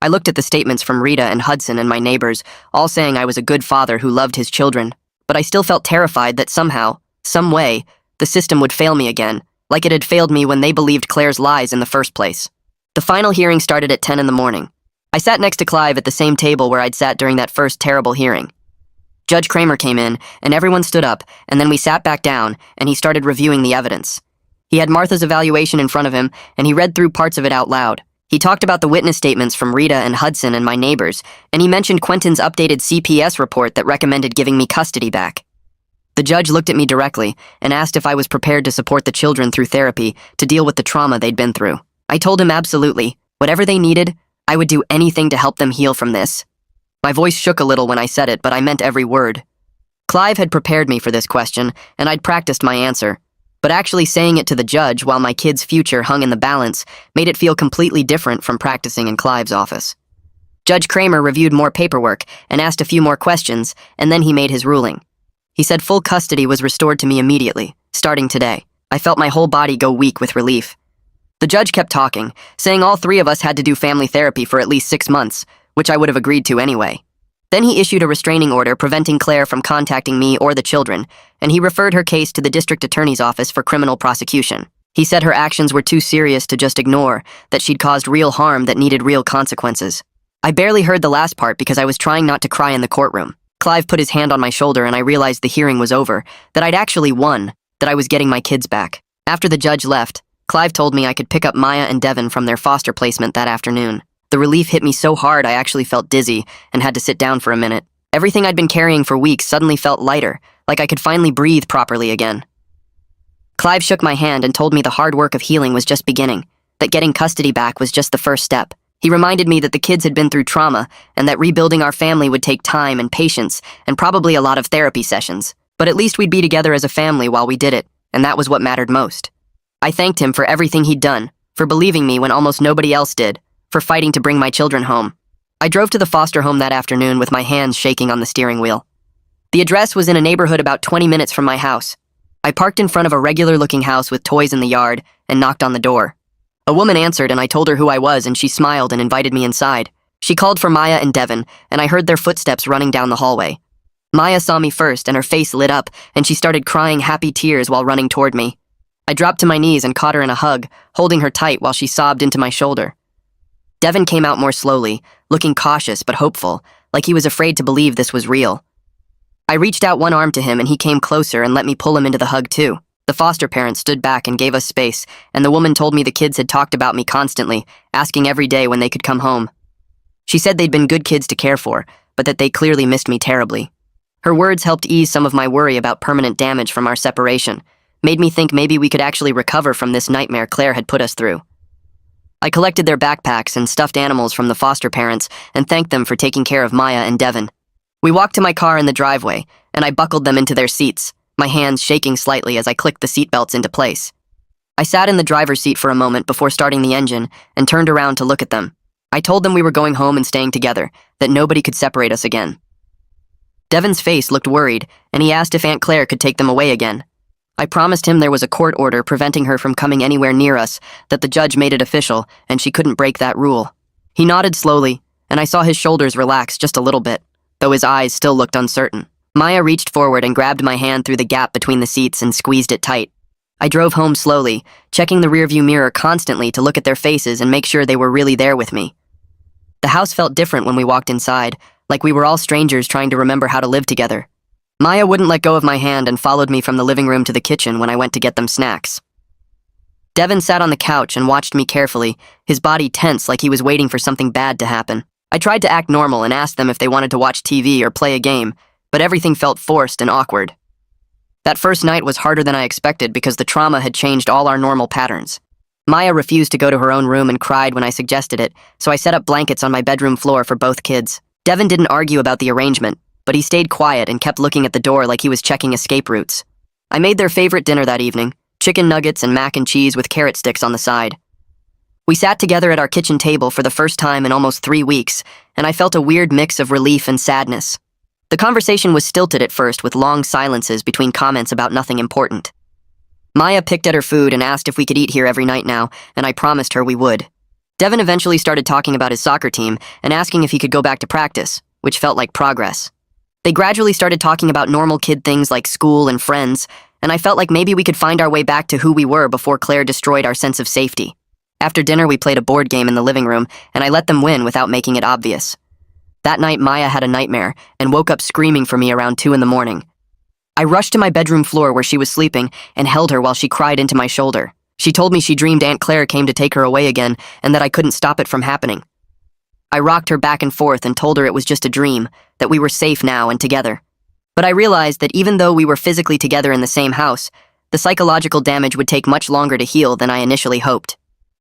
I looked at the statements from Rita and Hudson and my neighbors, all saying I was a good father who loved his children, but I still felt terrified that somehow, some way, the system would fail me again, like it had failed me when they believed Claire's lies in the first place. The final hearing started at 10 in the morning. I sat next to Clive at the same table where I'd sat during that first terrible hearing. Judge Kramer came in, and everyone stood up, and then we sat back down, and he started reviewing the evidence. He had Martha's evaluation in front of him, and he read through parts of it out loud. He talked about the witness statements from Rita and Hudson and my neighbors, and he mentioned Quentin's updated CPS report that recommended giving me custody back. The judge looked at me directly and asked if I was prepared to support the children through therapy to deal with the trauma they'd been through. I told him absolutely. Whatever they needed, I would do anything to help them heal from this. My voice shook a little when I said it, but I meant every word. Clive had prepared me for this question, and I'd practiced my answer. But actually saying it to the judge while my kid's future hung in the balance made it feel completely different from practicing in Clive's office. Judge Kramer reviewed more paperwork and asked a few more questions, and then he made his ruling. He said full custody was restored to me immediately, starting today. I felt my whole body go weak with relief. The judge kept talking, saying all 3 of us had to do family therapy for at least 6 months, which I would have agreed to anyway. Then he issued a restraining order preventing Claire from contacting me or the children, and he referred her case to the district attorney's office for criminal prosecution. He said her actions were too serious to just ignore, that she'd caused real harm that needed real consequences. I barely heard the last part because I was trying not to cry in the courtroom. Clive put his hand on my shoulder and I realized the hearing was over, that I'd actually won, that I was getting my kids back. After the judge left, Clive told me I could pick up Maya and Devin from their foster placement that afternoon. The relief hit me so hard I actually felt dizzy and had to sit down for a minute. Everything I'd been carrying for weeks suddenly felt lighter, like I could finally breathe properly again. Clive shook my hand and told me the hard work of healing was just beginning, that getting custody back was just the first step. He reminded me that the kids had been through trauma and that rebuilding our family would take time and patience and probably a lot of therapy sessions. But at least we'd be together as a family while we did it, and that was what mattered most. I thanked him for everything he'd done, for believing me when almost nobody else did, for fighting to bring my children home. I drove to the foster home that afternoon with my hands shaking on the steering wheel. The address was in a neighborhood about 20 minutes from my house. I parked in front of a regular-looking house with toys in the yard and knocked on the door. A woman answered and I told her who I was and she smiled and invited me inside. She called for Maya and Devin, and I heard their footsteps running down the hallway. Maya saw me first and her face lit up and she started crying happy tears while running toward me. I dropped to my knees and caught her in a hug, holding her tight while she sobbed into my shoulder. Devin came out more slowly, looking cautious but hopeful, like he was afraid to believe this was real. I reached out one arm to him and he came closer and let me pull him into the hug too. The foster parents stood back and gave us space, and the woman told me the kids had talked about me constantly, asking every day when they could come home. She said they'd been good kids to care for, but that they clearly missed me terribly. Her words helped ease some of my worry about permanent damage from our separation, made me think maybe we could actually recover from this nightmare Claire had put us through. I collected their backpacks and stuffed animals from the foster parents and thanked them for taking care of Maya and Devin. We walked to my car in the driveway, and I buckled them into their seats, my hands shaking slightly as I clicked the seatbelts into place. I sat in the driver's seat for a moment before starting the engine and turned around to look at them. I told them we were going home and staying together, that nobody could separate us again. Devin's face looked worried, and he asked if Aunt Claire could take them away again. I promised him there was a court order preventing her from coming anywhere near us, that the judge made it official, and she couldn't break that rule. He nodded slowly, and I saw his shoulders relax just a little bit, though his eyes still looked uncertain. Maya reached forward and grabbed my hand through the gap between the seats and squeezed it tight. I drove home slowly, checking the rearview mirror constantly to look at their faces and make sure they were really there with me. The house felt different when we walked inside, like we were all strangers trying to remember how to live together. Maya wouldn't let go of my hand and followed me from the living room to the kitchen when I went to get them snacks. Devin sat on the couch and watched me carefully, his body tense like he was waiting for something bad to happen. I tried to act normal and asked them if they wanted to watch TV or play a game, but everything felt forced and awkward. That first night was harder than I expected because the trauma had changed all our normal patterns. Maya refused to go to her own room and cried when I suggested it, so I set up blankets on my bedroom floor for both kids. Devin didn't argue about the arrangement, but he stayed quiet and kept looking at the door like he was checking escape routes. I made their favorite dinner that evening, chicken nuggets and mac and cheese with carrot sticks on the side. We sat together at our kitchen table for the first time in almost 3 weeks, and I felt a weird mix of relief and sadness. The conversation was stilted at first with long silences between comments about nothing important. Maya picked at her food and asked if we could eat here every night now, and I promised her we would. Devin eventually started talking about his soccer team and asking if he could go back to practice, which felt like progress. They gradually started talking about normal kid things like school and friends, and I felt like maybe we could find our way back to who we were before Claire destroyed our sense of safety. After dinner, we played a board game in the living room, and I let them win without making it obvious. That night, Maya had a nightmare and woke up screaming for me around 2 a.m. I rushed to my bedroom floor where she was sleeping and held her while she cried into my shoulder. She told me she dreamed Aunt Claire came to take her away again and that I couldn't stop it from happening. I rocked her back and forth and told her it was just a dream, that we were safe now and together. But I realized that even though we were physically together in the same house, the psychological damage would take much longer to heal than I initially hoped.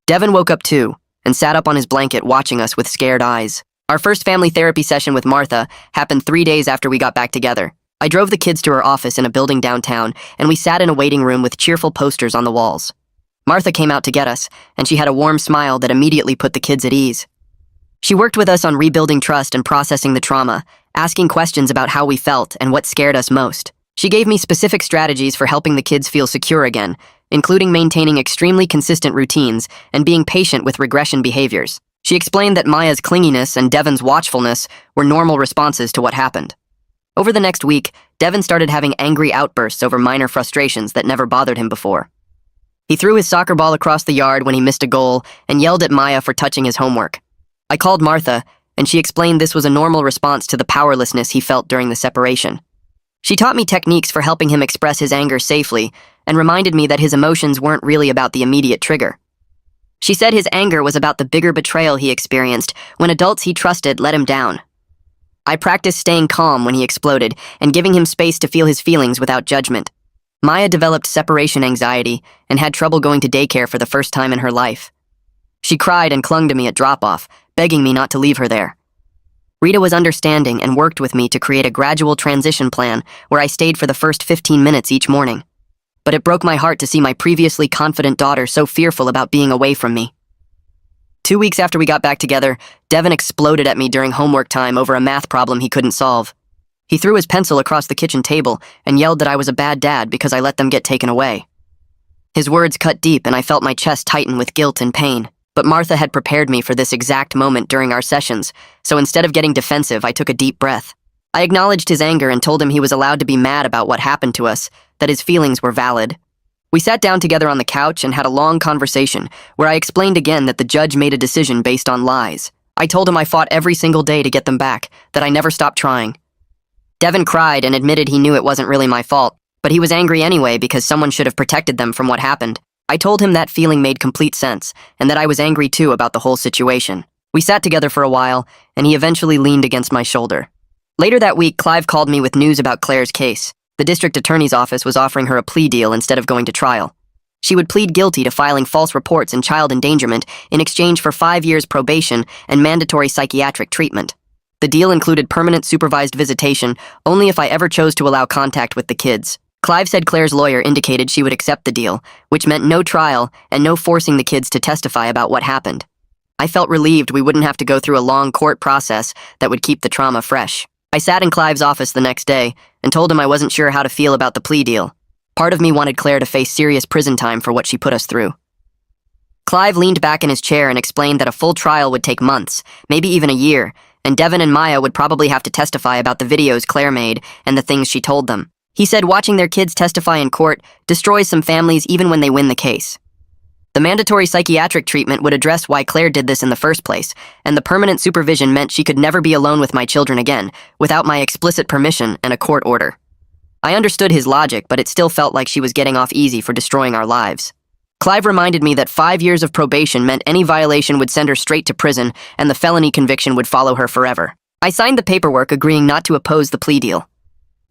Devin woke up too and sat up on his blanket watching us with scared eyes. Our first family therapy session with Martha happened 3 days after we got back together. I drove the kids to her office in a building downtown, and we sat in a waiting room with cheerful posters on the walls. Martha came out to get us, and she had a warm smile that immediately put the kids at ease. She worked with us on rebuilding trust and processing the trauma, asking questions about how we felt and what scared us most. She gave me specific strategies for helping the kids feel secure again, including maintaining extremely consistent routines and being patient with regression behaviors. She explained that Maya's clinginess and Devin's watchfulness were normal responses to what happened. Over the next week, Devin started having angry outbursts over minor frustrations that never bothered him before. He threw his soccer ball across the yard when he missed a goal and yelled at Maya for touching his homework. I called Martha, and she explained this was a normal response to the powerlessness he felt during the separation. She taught me techniques for helping him express his anger safely and reminded me that his emotions weren't really about the immediate trigger. She said his anger was about the bigger betrayal he experienced when adults he trusted let him down. I practiced staying calm when he exploded and giving him space to feel his feelings without judgment. Maya developed separation anxiety and had trouble going to daycare for the first time in her life. She cried and clung to me at drop-off, begging me not to leave her there. Rita was understanding and worked with me to create a gradual transition plan where I stayed for the first 15 minutes each morning. But it broke my heart to see my previously confident daughter so fearful about being away from me. 2 weeks after we got back together, Devin exploded at me during homework time over a math problem he couldn't solve. He threw his pencil across the kitchen table and yelled that I was a bad dad because I let them get taken away. His words cut deep and I felt my chest tighten with guilt and pain. But Martha had prepared me for this exact moment during our sessions, so instead of getting defensive, I took a deep breath. I acknowledged his anger and told him he was allowed to be mad about what happened to us, that his feelings were valid. We sat down together on the couch and had a long conversation where I explained again that the judge made a decision based on lies. I told him I fought every single day to get them back, that I never stopped trying. Devin cried and admitted he knew it wasn't really my fault, but he was angry anyway because someone should have protected them from what happened. I told him that feeling made complete sense, and that I was angry too about the whole situation. We sat together for a while, and he eventually leaned against my shoulder. Later that week, Clive called me with news about Claire's case. The district attorney's office was offering her a plea deal instead of going to trial. She would plead guilty to filing false reports and child endangerment in exchange for 5 years probation and mandatory psychiatric treatment. The deal included permanent supervised visitation only if I ever chose to allow contact with the kids. Clive said Claire's lawyer indicated she would accept the deal, which meant no trial and no forcing the kids to testify about what happened. I felt relieved we wouldn't have to go through a long court process that would keep the trauma fresh. I sat in Clive's office the next day and told him I wasn't sure how to feel about the plea deal. Part of me wanted Claire to face serious prison time for what she put us through. Clive leaned back in his chair and explained that a full trial would take months, maybe even a year, and Devin and Maya would probably have to testify about the videos Claire made and the things she told them. He said watching their kids testify in court destroys some families even when they win the case. The mandatory psychiatric treatment would address why Claire did this in the first place, and the permanent supervision meant she could never be alone with my children again, without my explicit permission and a court order. I understood his logic, but it still felt like she was getting off easy for destroying our lives. Clive reminded me that 5 years of probation meant any violation would send her straight to prison, and the felony conviction would follow her forever. I signed the paperwork agreeing not to oppose the plea deal.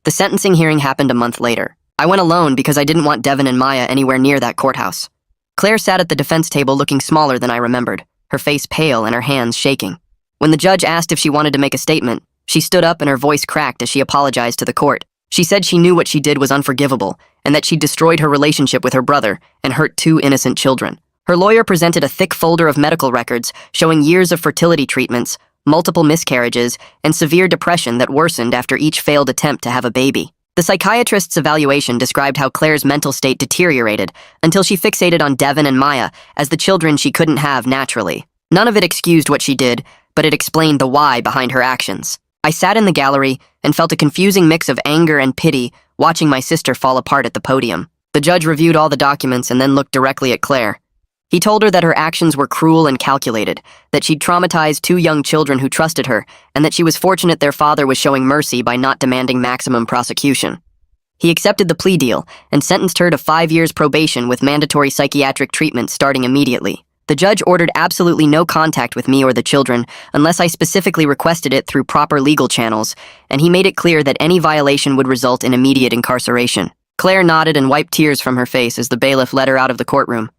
The sentencing hearing happened a month later. I went alone because I didn't want Devin and Maya anywhere near that courthouse. Claire sat at the defense table looking smaller than I remembered, her face pale and her hands shaking. When the judge asked if she wanted to make a statement, she stood up and her voice cracked as she apologized to the court. She said she knew what she did was unforgivable, and that she destroyed her relationship with her brother and hurt 2 innocent children. Her lawyer presented a thick folder of medical records showing years of fertility treatments, multiple miscarriages, and severe depression that worsened after each failed attempt to have a baby. The psychiatrist's evaluation described how Claire's mental state deteriorated until she fixated on Devin and Maya as the children she couldn't have naturally. None of it excused what she did, but it explained the why behind her actions. I sat in the gallery and felt a confusing mix of anger and pity watching my sister fall apart at the podium. The judge reviewed all the documents and then looked directly at Claire. He told her that her actions were cruel and calculated, that she'd traumatized 2 young children who trusted her, and that she was fortunate their father was showing mercy by not demanding maximum prosecution. He accepted the plea deal and sentenced her to 5 years probation with mandatory psychiatric treatment starting immediately. The judge ordered absolutely no contact with me or the children unless I specifically requested it through proper legal channels, and he made it clear that any violation would result in immediate incarceration. Claire nodded and wiped tears from her face as the bailiff led her out of the courtroom.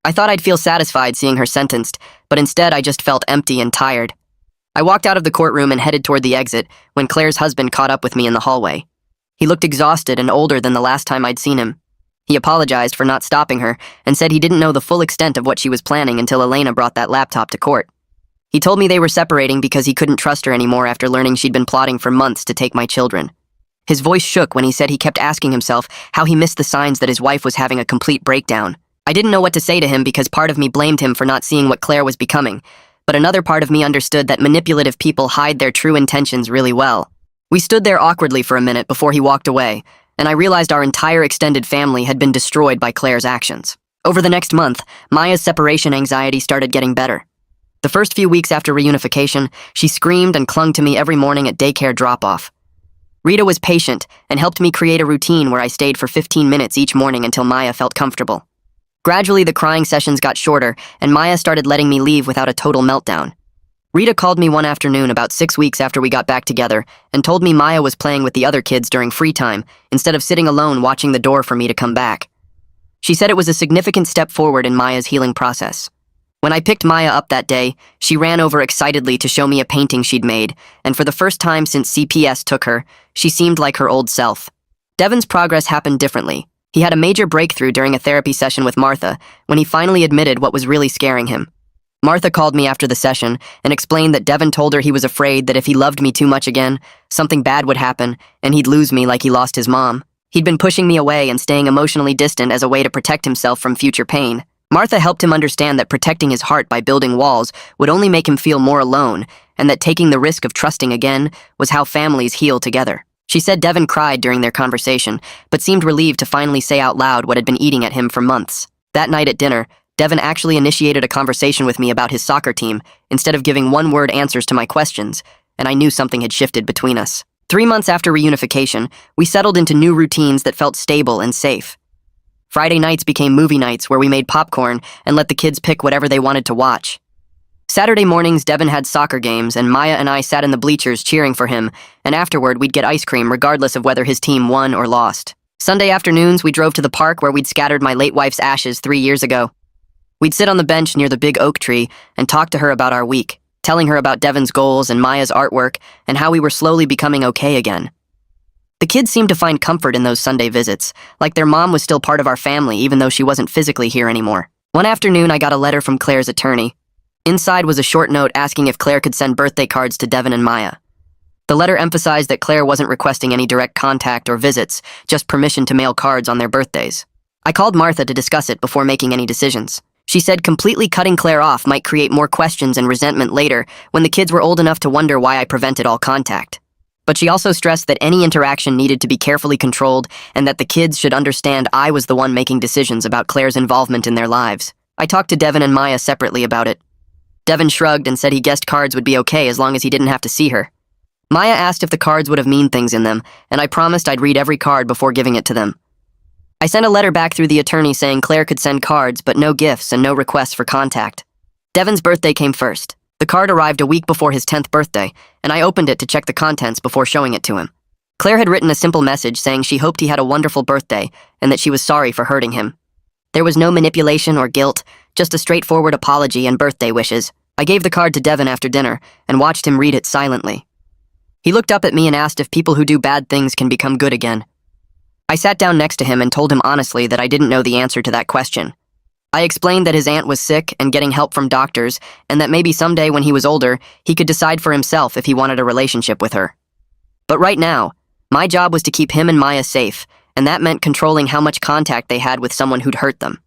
I thought I'd feel satisfied seeing her sentenced, but instead I just felt empty and tired. I walked out of the courtroom and headed toward the exit when Claire's husband caught up with me in the hallway. He looked exhausted and older than the last time I'd seen him. He apologized for not stopping her and said he didn't know the full extent of what she was planning until Elena brought that laptop to court. He told me they were separating because he couldn't trust her anymore after learning she'd been plotting for months to take my children. His voice shook when he said he kept asking himself how he missed the signs that his wife was having a complete breakdown. I didn't know what to say to him because part of me blamed him for not seeing what Claire was becoming, but another part of me understood that manipulative people hide their true intentions really well. We stood there awkwardly for a minute before he walked away, and I realized our entire extended family had been destroyed by Claire's actions. Over the next month, Maya's separation anxiety started getting better. The first few weeks after reunification, she screamed and clung to me every morning at daycare drop-off. Rita was patient and helped me create a routine where I stayed for 15 minutes each morning until Maya felt comfortable. Gradually, the crying sessions got shorter, and Maya started letting me leave without a total meltdown. Rita called me one afternoon about 6 weeks after we got back together and told me Maya was playing with the other kids during free time instead of sitting alone watching the door for me to come back. She said it was a significant step forward in Maya's healing process. When I picked Maya up that day, she ran over excitedly to show me a painting she'd made, and for the first time since CPS took her, she seemed like her old self. Devin's progress happened differently. He had a major breakthrough during a therapy session with Martha when he finally admitted what was really scaring him. Martha called me after the session and explained that Devin told her he was afraid that if he loved me too much again, something bad would happen and he'd lose me like he lost his mom. He'd been pushing me away and staying emotionally distant as a way to protect himself from future pain. Martha helped him understand that protecting his heart by building walls would only make him feel more alone, and that taking the risk of trusting again was how families heal together. She said Devin cried during their conversation, but seemed relieved to finally say out loud what had been eating at him for months. That night at dinner, Devin actually initiated a conversation with me about his soccer team instead of giving one-word answers to my questions, and I knew something had shifted between us. 3 months after reunification, we settled into new routines that felt stable and safe. Friday nights became movie nights where we made popcorn and let the kids pick whatever they wanted to watch. Saturday mornings, Devin had soccer games, and Maya and I sat in the bleachers cheering for him, and afterward we'd get ice cream regardless of whether his team won or lost. Sunday afternoons, we drove to the park where we'd scattered my late wife's ashes 3 years ago. We'd sit on the bench near the big oak tree and talk to her about our week, telling her about Devin's goals and Maya's artwork and how we were slowly becoming okay again. The kids seemed to find comfort in those Sunday visits, like their mom was still part of our family even though she wasn't physically here anymore. One afternoon, I got a letter from Claire's attorney. Inside was a short note asking if Claire could send birthday cards to Devin and Maya. The letter emphasized that Claire wasn't requesting any direct contact or visits, just permission to mail cards on their birthdays. I called Martha to discuss it before making any decisions. She said completely cutting Claire off might create more questions and resentment later when the kids were old enough to wonder why I prevented all contact. But she also stressed that any interaction needed to be carefully controlled and that the kids should understand I was the one making decisions about Claire's involvement in their lives. I talked to Devin and Maya separately about it. Devin shrugged and said he guessed cards would be okay as long as he didn't have to see her. Maya asked if the cards would have mean things in them, and I promised I'd read every card before giving it to them. I sent a letter back through the attorney saying Claire could send cards but no gifts and no requests for contact. Devin's birthday came first. The card arrived a week before his 10th birthday, and I opened it to check the contents before showing it to him. Claire had written a simple message saying she hoped he had a wonderful birthday and that she was sorry for hurting him. There was no manipulation or guilt, just a straightforward apology and birthday wishes. I gave the card to Devin after dinner and watched him read it silently. He looked up at me and asked if people who do bad things can become good again. I sat down next to him and told him honestly that I didn't know the answer to that question. I explained that his aunt was sick and getting help from doctors, and that maybe someday when he was older, he could decide for himself if he wanted a relationship with her. But right now, my job was to keep him and Maya safe, and that meant controlling how much contact they had with someone who'd hurt them.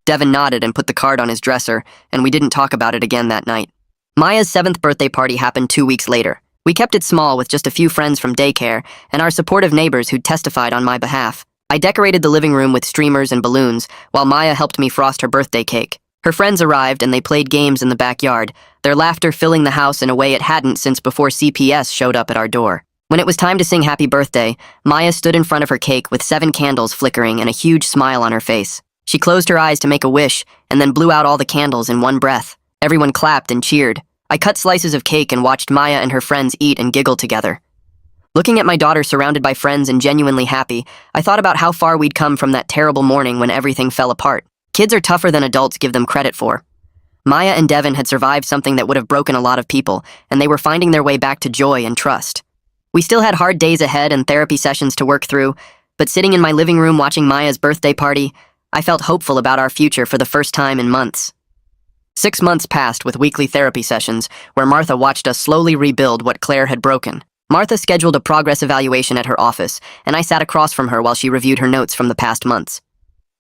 Devin nodded and put the card on his dresser, and we didn't talk about it again that night. Maya's 7th birthday party happened 2 weeks later. We kept it small with just a few friends from daycare and our supportive neighbors who'd testified on my behalf. I decorated the living room with streamers and balloons, while Maya helped me frost her birthday cake. Her friends arrived and they played games in the backyard, their laughter filling the house in a way it hadn't since before CPS showed up at our door. When it was time to sing happy birthday, Maya stood in front of her cake with 7 candles flickering and a huge smile on her face. She closed her eyes to make a wish and then blew out all the candles in one breath. Everyone clapped and cheered. I cut slices of cake and watched Maya and her friends eat and giggle together. Looking at my daughter surrounded by friends and genuinely happy, I thought about how far we'd come from that terrible morning when everything fell apart. Kids are tougher than adults give them credit for. Maya and Devin had survived something that would have broken a lot of people, and they were finding their way back to joy and trust. We still had hard days ahead and therapy sessions to work through, but sitting in my living room watching Maya's birthday party, I felt hopeful about our future for the first time in months. 6 months passed with weekly therapy sessions, where Martha watched us slowly rebuild what Claire had broken. Martha scheduled a progress evaluation at her office, and I sat across from her while she reviewed her notes from the past months.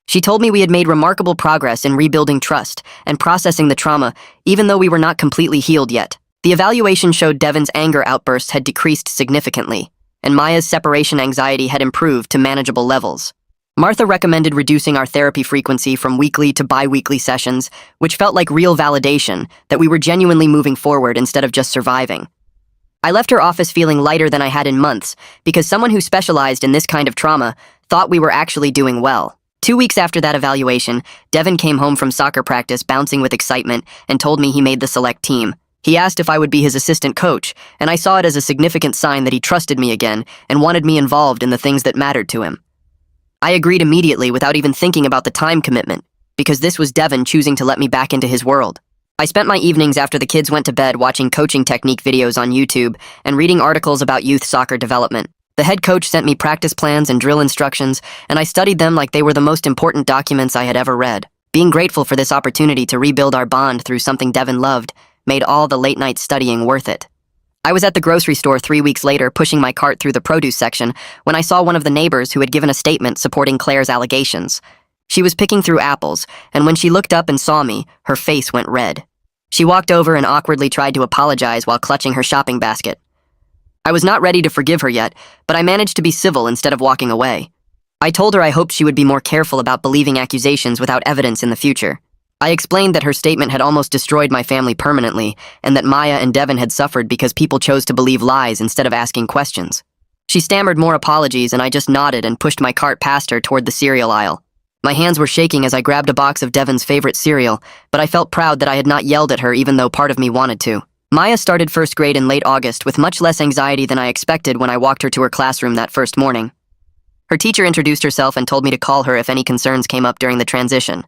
She told me we had made remarkable progress in rebuilding trust and processing the trauma, even though we were not completely healed yet. The evaluation showed Devin's anger outbursts had decreased significantly, and Maya's separation anxiety had improved to manageable levels. Martha recommended reducing our therapy frequency from weekly to bi-weekly sessions, which felt like real validation that we were genuinely moving forward instead of just surviving. I left her office feeling lighter than I had in months because someone who specialized in this kind of trauma thought we were actually doing well. 2 weeks after that evaluation, Devin came home from soccer practice bouncing with excitement and told me he made the select team. He asked if I would be his assistant coach, and I saw it as a significant sign that he trusted me again and wanted me involved in the things that mattered to him. I agreed immediately without even thinking about the time commitment, because this was Devin choosing to let me back into his world. I spent my evenings after the kids went to bed watching coaching technique videos on YouTube and reading articles about youth soccer development. The head coach sent me practice plans and drill instructions, and I studied them like they were the most important documents I had ever read. Being grateful for this opportunity to rebuild our bond through something Devin loved made all the late-night studying worth it. I was at the grocery store 3 weeks later pushing my cart through the produce section when I saw one of the neighbors who had given a statement supporting Claire's allegations. She was picking through apples, and when she looked up and saw me, her face went red. She walked over and awkwardly tried to apologize while clutching her shopping basket. I was not ready to forgive her yet, but I managed to be civil instead of walking away. I told her I hoped she would be more careful about believing accusations without evidence in the future. I explained that her statement had almost destroyed my family permanently, and that Maya and Devin had suffered because people chose to believe lies instead of asking questions. She stammered more apologies, and I just nodded and pushed my cart past her toward the cereal aisle. My hands were shaking as I grabbed a box of Devin's favorite cereal, but I felt proud that I had not yelled at her even though part of me wanted to. Maya started first grade in late August with much less anxiety than I expected when I walked her to her classroom that first morning. Her teacher introduced herself and told me to call her if any concerns came up during the transition.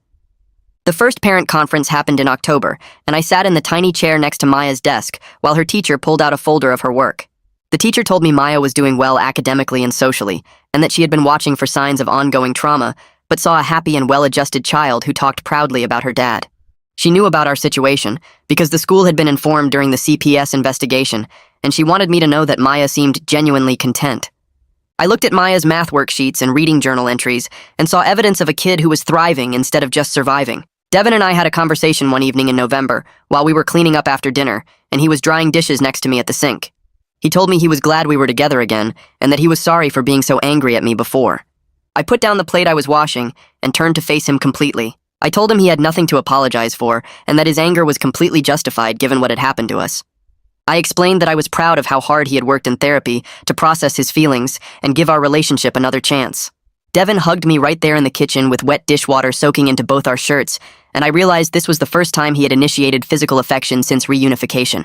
The first parent conference happened in October, and I sat in the tiny chair next to Maya's desk while her teacher pulled out a folder of her work. The teacher told me Maya was doing well academically and socially, and that she had been watching for signs of ongoing trauma, but saw a happy and well-adjusted child who talked proudly about her dad. She knew about our situation because the school had been informed during the CPS investigation, and she wanted me to know that Maya seemed genuinely content. I looked at Maya's math worksheets and reading journal entries and saw evidence of a kid who was thriving instead of just surviving. Devin and I had a conversation one evening in November while we were cleaning up after dinner, and he was drying dishes next to me at the sink. He told me he was glad we were together again and that he was sorry for being so angry at me before. I put down the plate I was washing and turned to face him completely. I told him he had nothing to apologize for and that his anger was completely justified given what had happened to us. I explained that I was proud of how hard he had worked in therapy to process his feelings and give our relationship another chance. Devin hugged me right there in the kitchen with wet dishwater soaking into both our shirts, and I realized this was the first time he had initiated physical affection since reunification.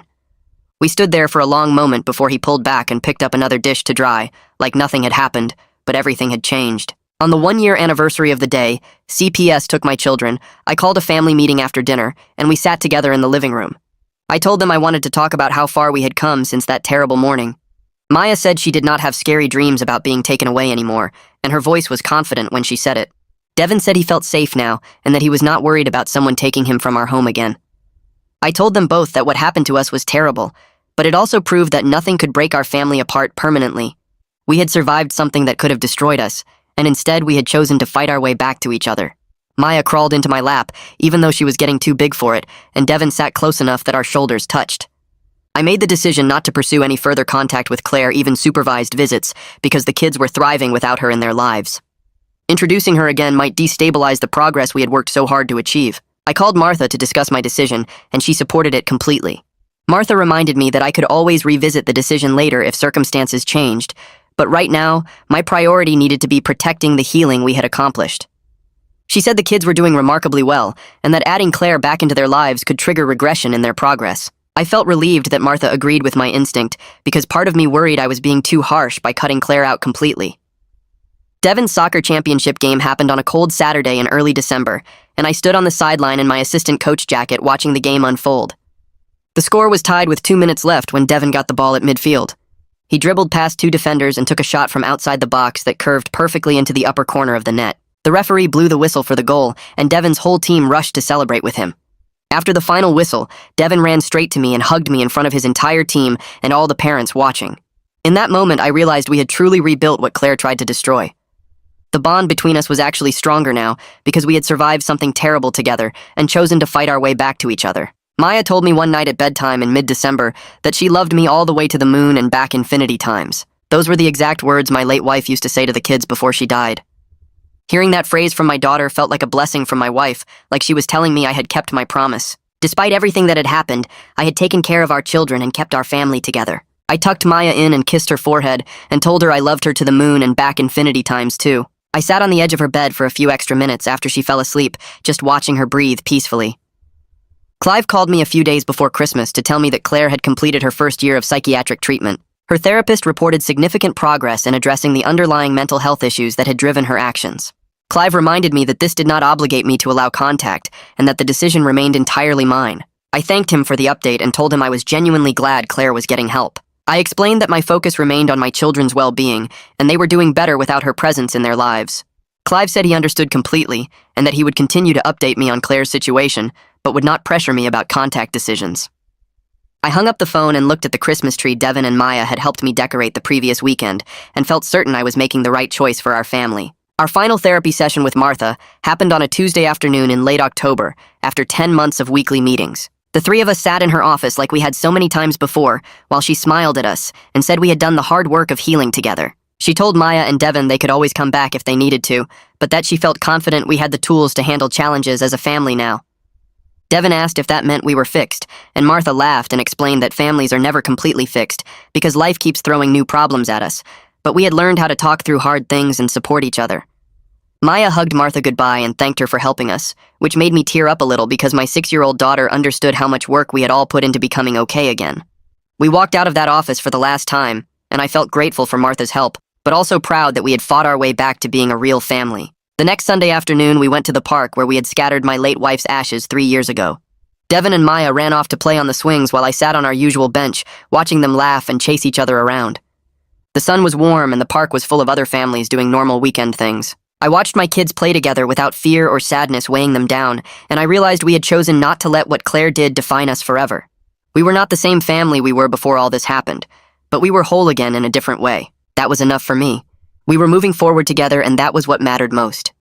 We stood there for a long moment before he pulled back and picked up another dish to dry, like nothing had happened, but everything had changed. On the 1-year anniversary of the day, CPS took my children. I called a family meeting after dinner, and we sat together in the living room. I told them I wanted to talk about how far we had come since that terrible morning. Maya said she did not have scary dreams about being taken away anymore, and her voice was confident when she said it. Devin said he felt safe now, and that he was not worried about someone taking him from our home again. I told them both that what happened to us was terrible, but it also proved that nothing could break our family apart permanently. We had survived something that could have destroyed us, and instead we had chosen to fight our way back to each other. Maya crawled into my lap, even though she was getting too big for it, and Devin sat close enough that our shoulders touched. I made the decision not to pursue any further contact with Claire, even supervised visits, because the kids were thriving without her in their lives. Introducing her again might destabilize the progress we had worked so hard to achieve. I called Martha to discuss my decision, and she supported it completely. Martha reminded me that I could always revisit the decision later if circumstances changed, but right now, my priority needed to be protecting the healing we had accomplished. She said the kids were doing remarkably well, and that adding Claire back into their lives could trigger regression in their progress. I felt relieved that Martha agreed with my instinct, because part of me worried I was being too harsh by cutting Claire out completely. Devin's soccer championship game happened on a cold Saturday in early December, and I stood on the sideline in my assistant coach jacket watching the game unfold. The score was tied with 2 minutes left when Devin got the ball at midfield. He dribbled past 2 defenders and took a shot from outside the box that curved perfectly into the upper corner of the net. The referee blew the whistle for the goal, and Devin's whole team rushed to celebrate with him. After the final whistle, Devin ran straight to me and hugged me in front of his entire team and all the parents watching. In that moment, I realized we had truly rebuilt what Claire tried to destroy. The bond between us was actually stronger now because we had survived something terrible together and chosen to fight our way back to each other. Maya told me one night at bedtime in mid-December that she loved me all the way to the moon and back infinity times. Those were the exact words my late wife used to say to the kids before she died. Hearing that phrase from my daughter felt like a blessing from my wife, like she was telling me I had kept my promise. Despite everything that had happened, I had taken care of our children and kept our family together. I tucked Maya in and kissed her forehead and told her I loved her to the moon and back infinity times too. I sat on the edge of her bed for a few extra minutes after she fell asleep, just watching her breathe peacefully. Clive called me a few days before Christmas to tell me that Claire had completed her first year of psychiatric treatment. Her therapist reported significant progress in addressing the underlying mental health issues that had driven her actions. Clive reminded me that this did not obligate me to allow contact, and that the decision remained entirely mine. I thanked him for the update and told him I was genuinely glad Claire was getting help. I explained that my focus remained on my children's well-being, and they were doing better without her presence in their lives. Clive said he understood completely, and that he would continue to update me on Claire's situation, but would not pressure me about contact decisions. I hung up the phone and looked at the Christmas tree Devin and Maya had helped me decorate the previous weekend, and felt certain I was making the right choice for our family. Our final therapy session with Martha happened on a Tuesday afternoon in late October, after 10 months of weekly meetings. The three of us sat in her office like we had so many times before, while she smiled at us and said we had done the hard work of healing together. She told Maya and Devin they could always come back if they needed to, but that she felt confident we had the tools to handle challenges as a family now. Devin asked if that meant we were fixed, and Martha laughed and explained that families are never completely fixed because life keeps throwing new problems at us, but we had learned how to talk through hard things and support each other. Maya hugged Martha goodbye and thanked her for helping us, which made me tear up a little because my 6-year-old daughter understood how much work we had all put into becoming okay again. We walked out of that office for the last time, and I felt grateful for Martha's help, but also proud that we had fought our way back to being a real family. The next Sunday afternoon, we went to the park where we had scattered my late wife's ashes 3 years ago. Devin and Maya ran off to play on the swings while I sat on our usual bench, watching them laugh and chase each other around. The sun was warm and the park was full of other families doing normal weekend things. I watched my kids play together without fear or sadness weighing them down, and I realized we had chosen not to let what Claire did define us forever. We were not the same family we were before all this happened, but we were whole again in a different way. That was enough for me. We were moving forward together, and that was what mattered most.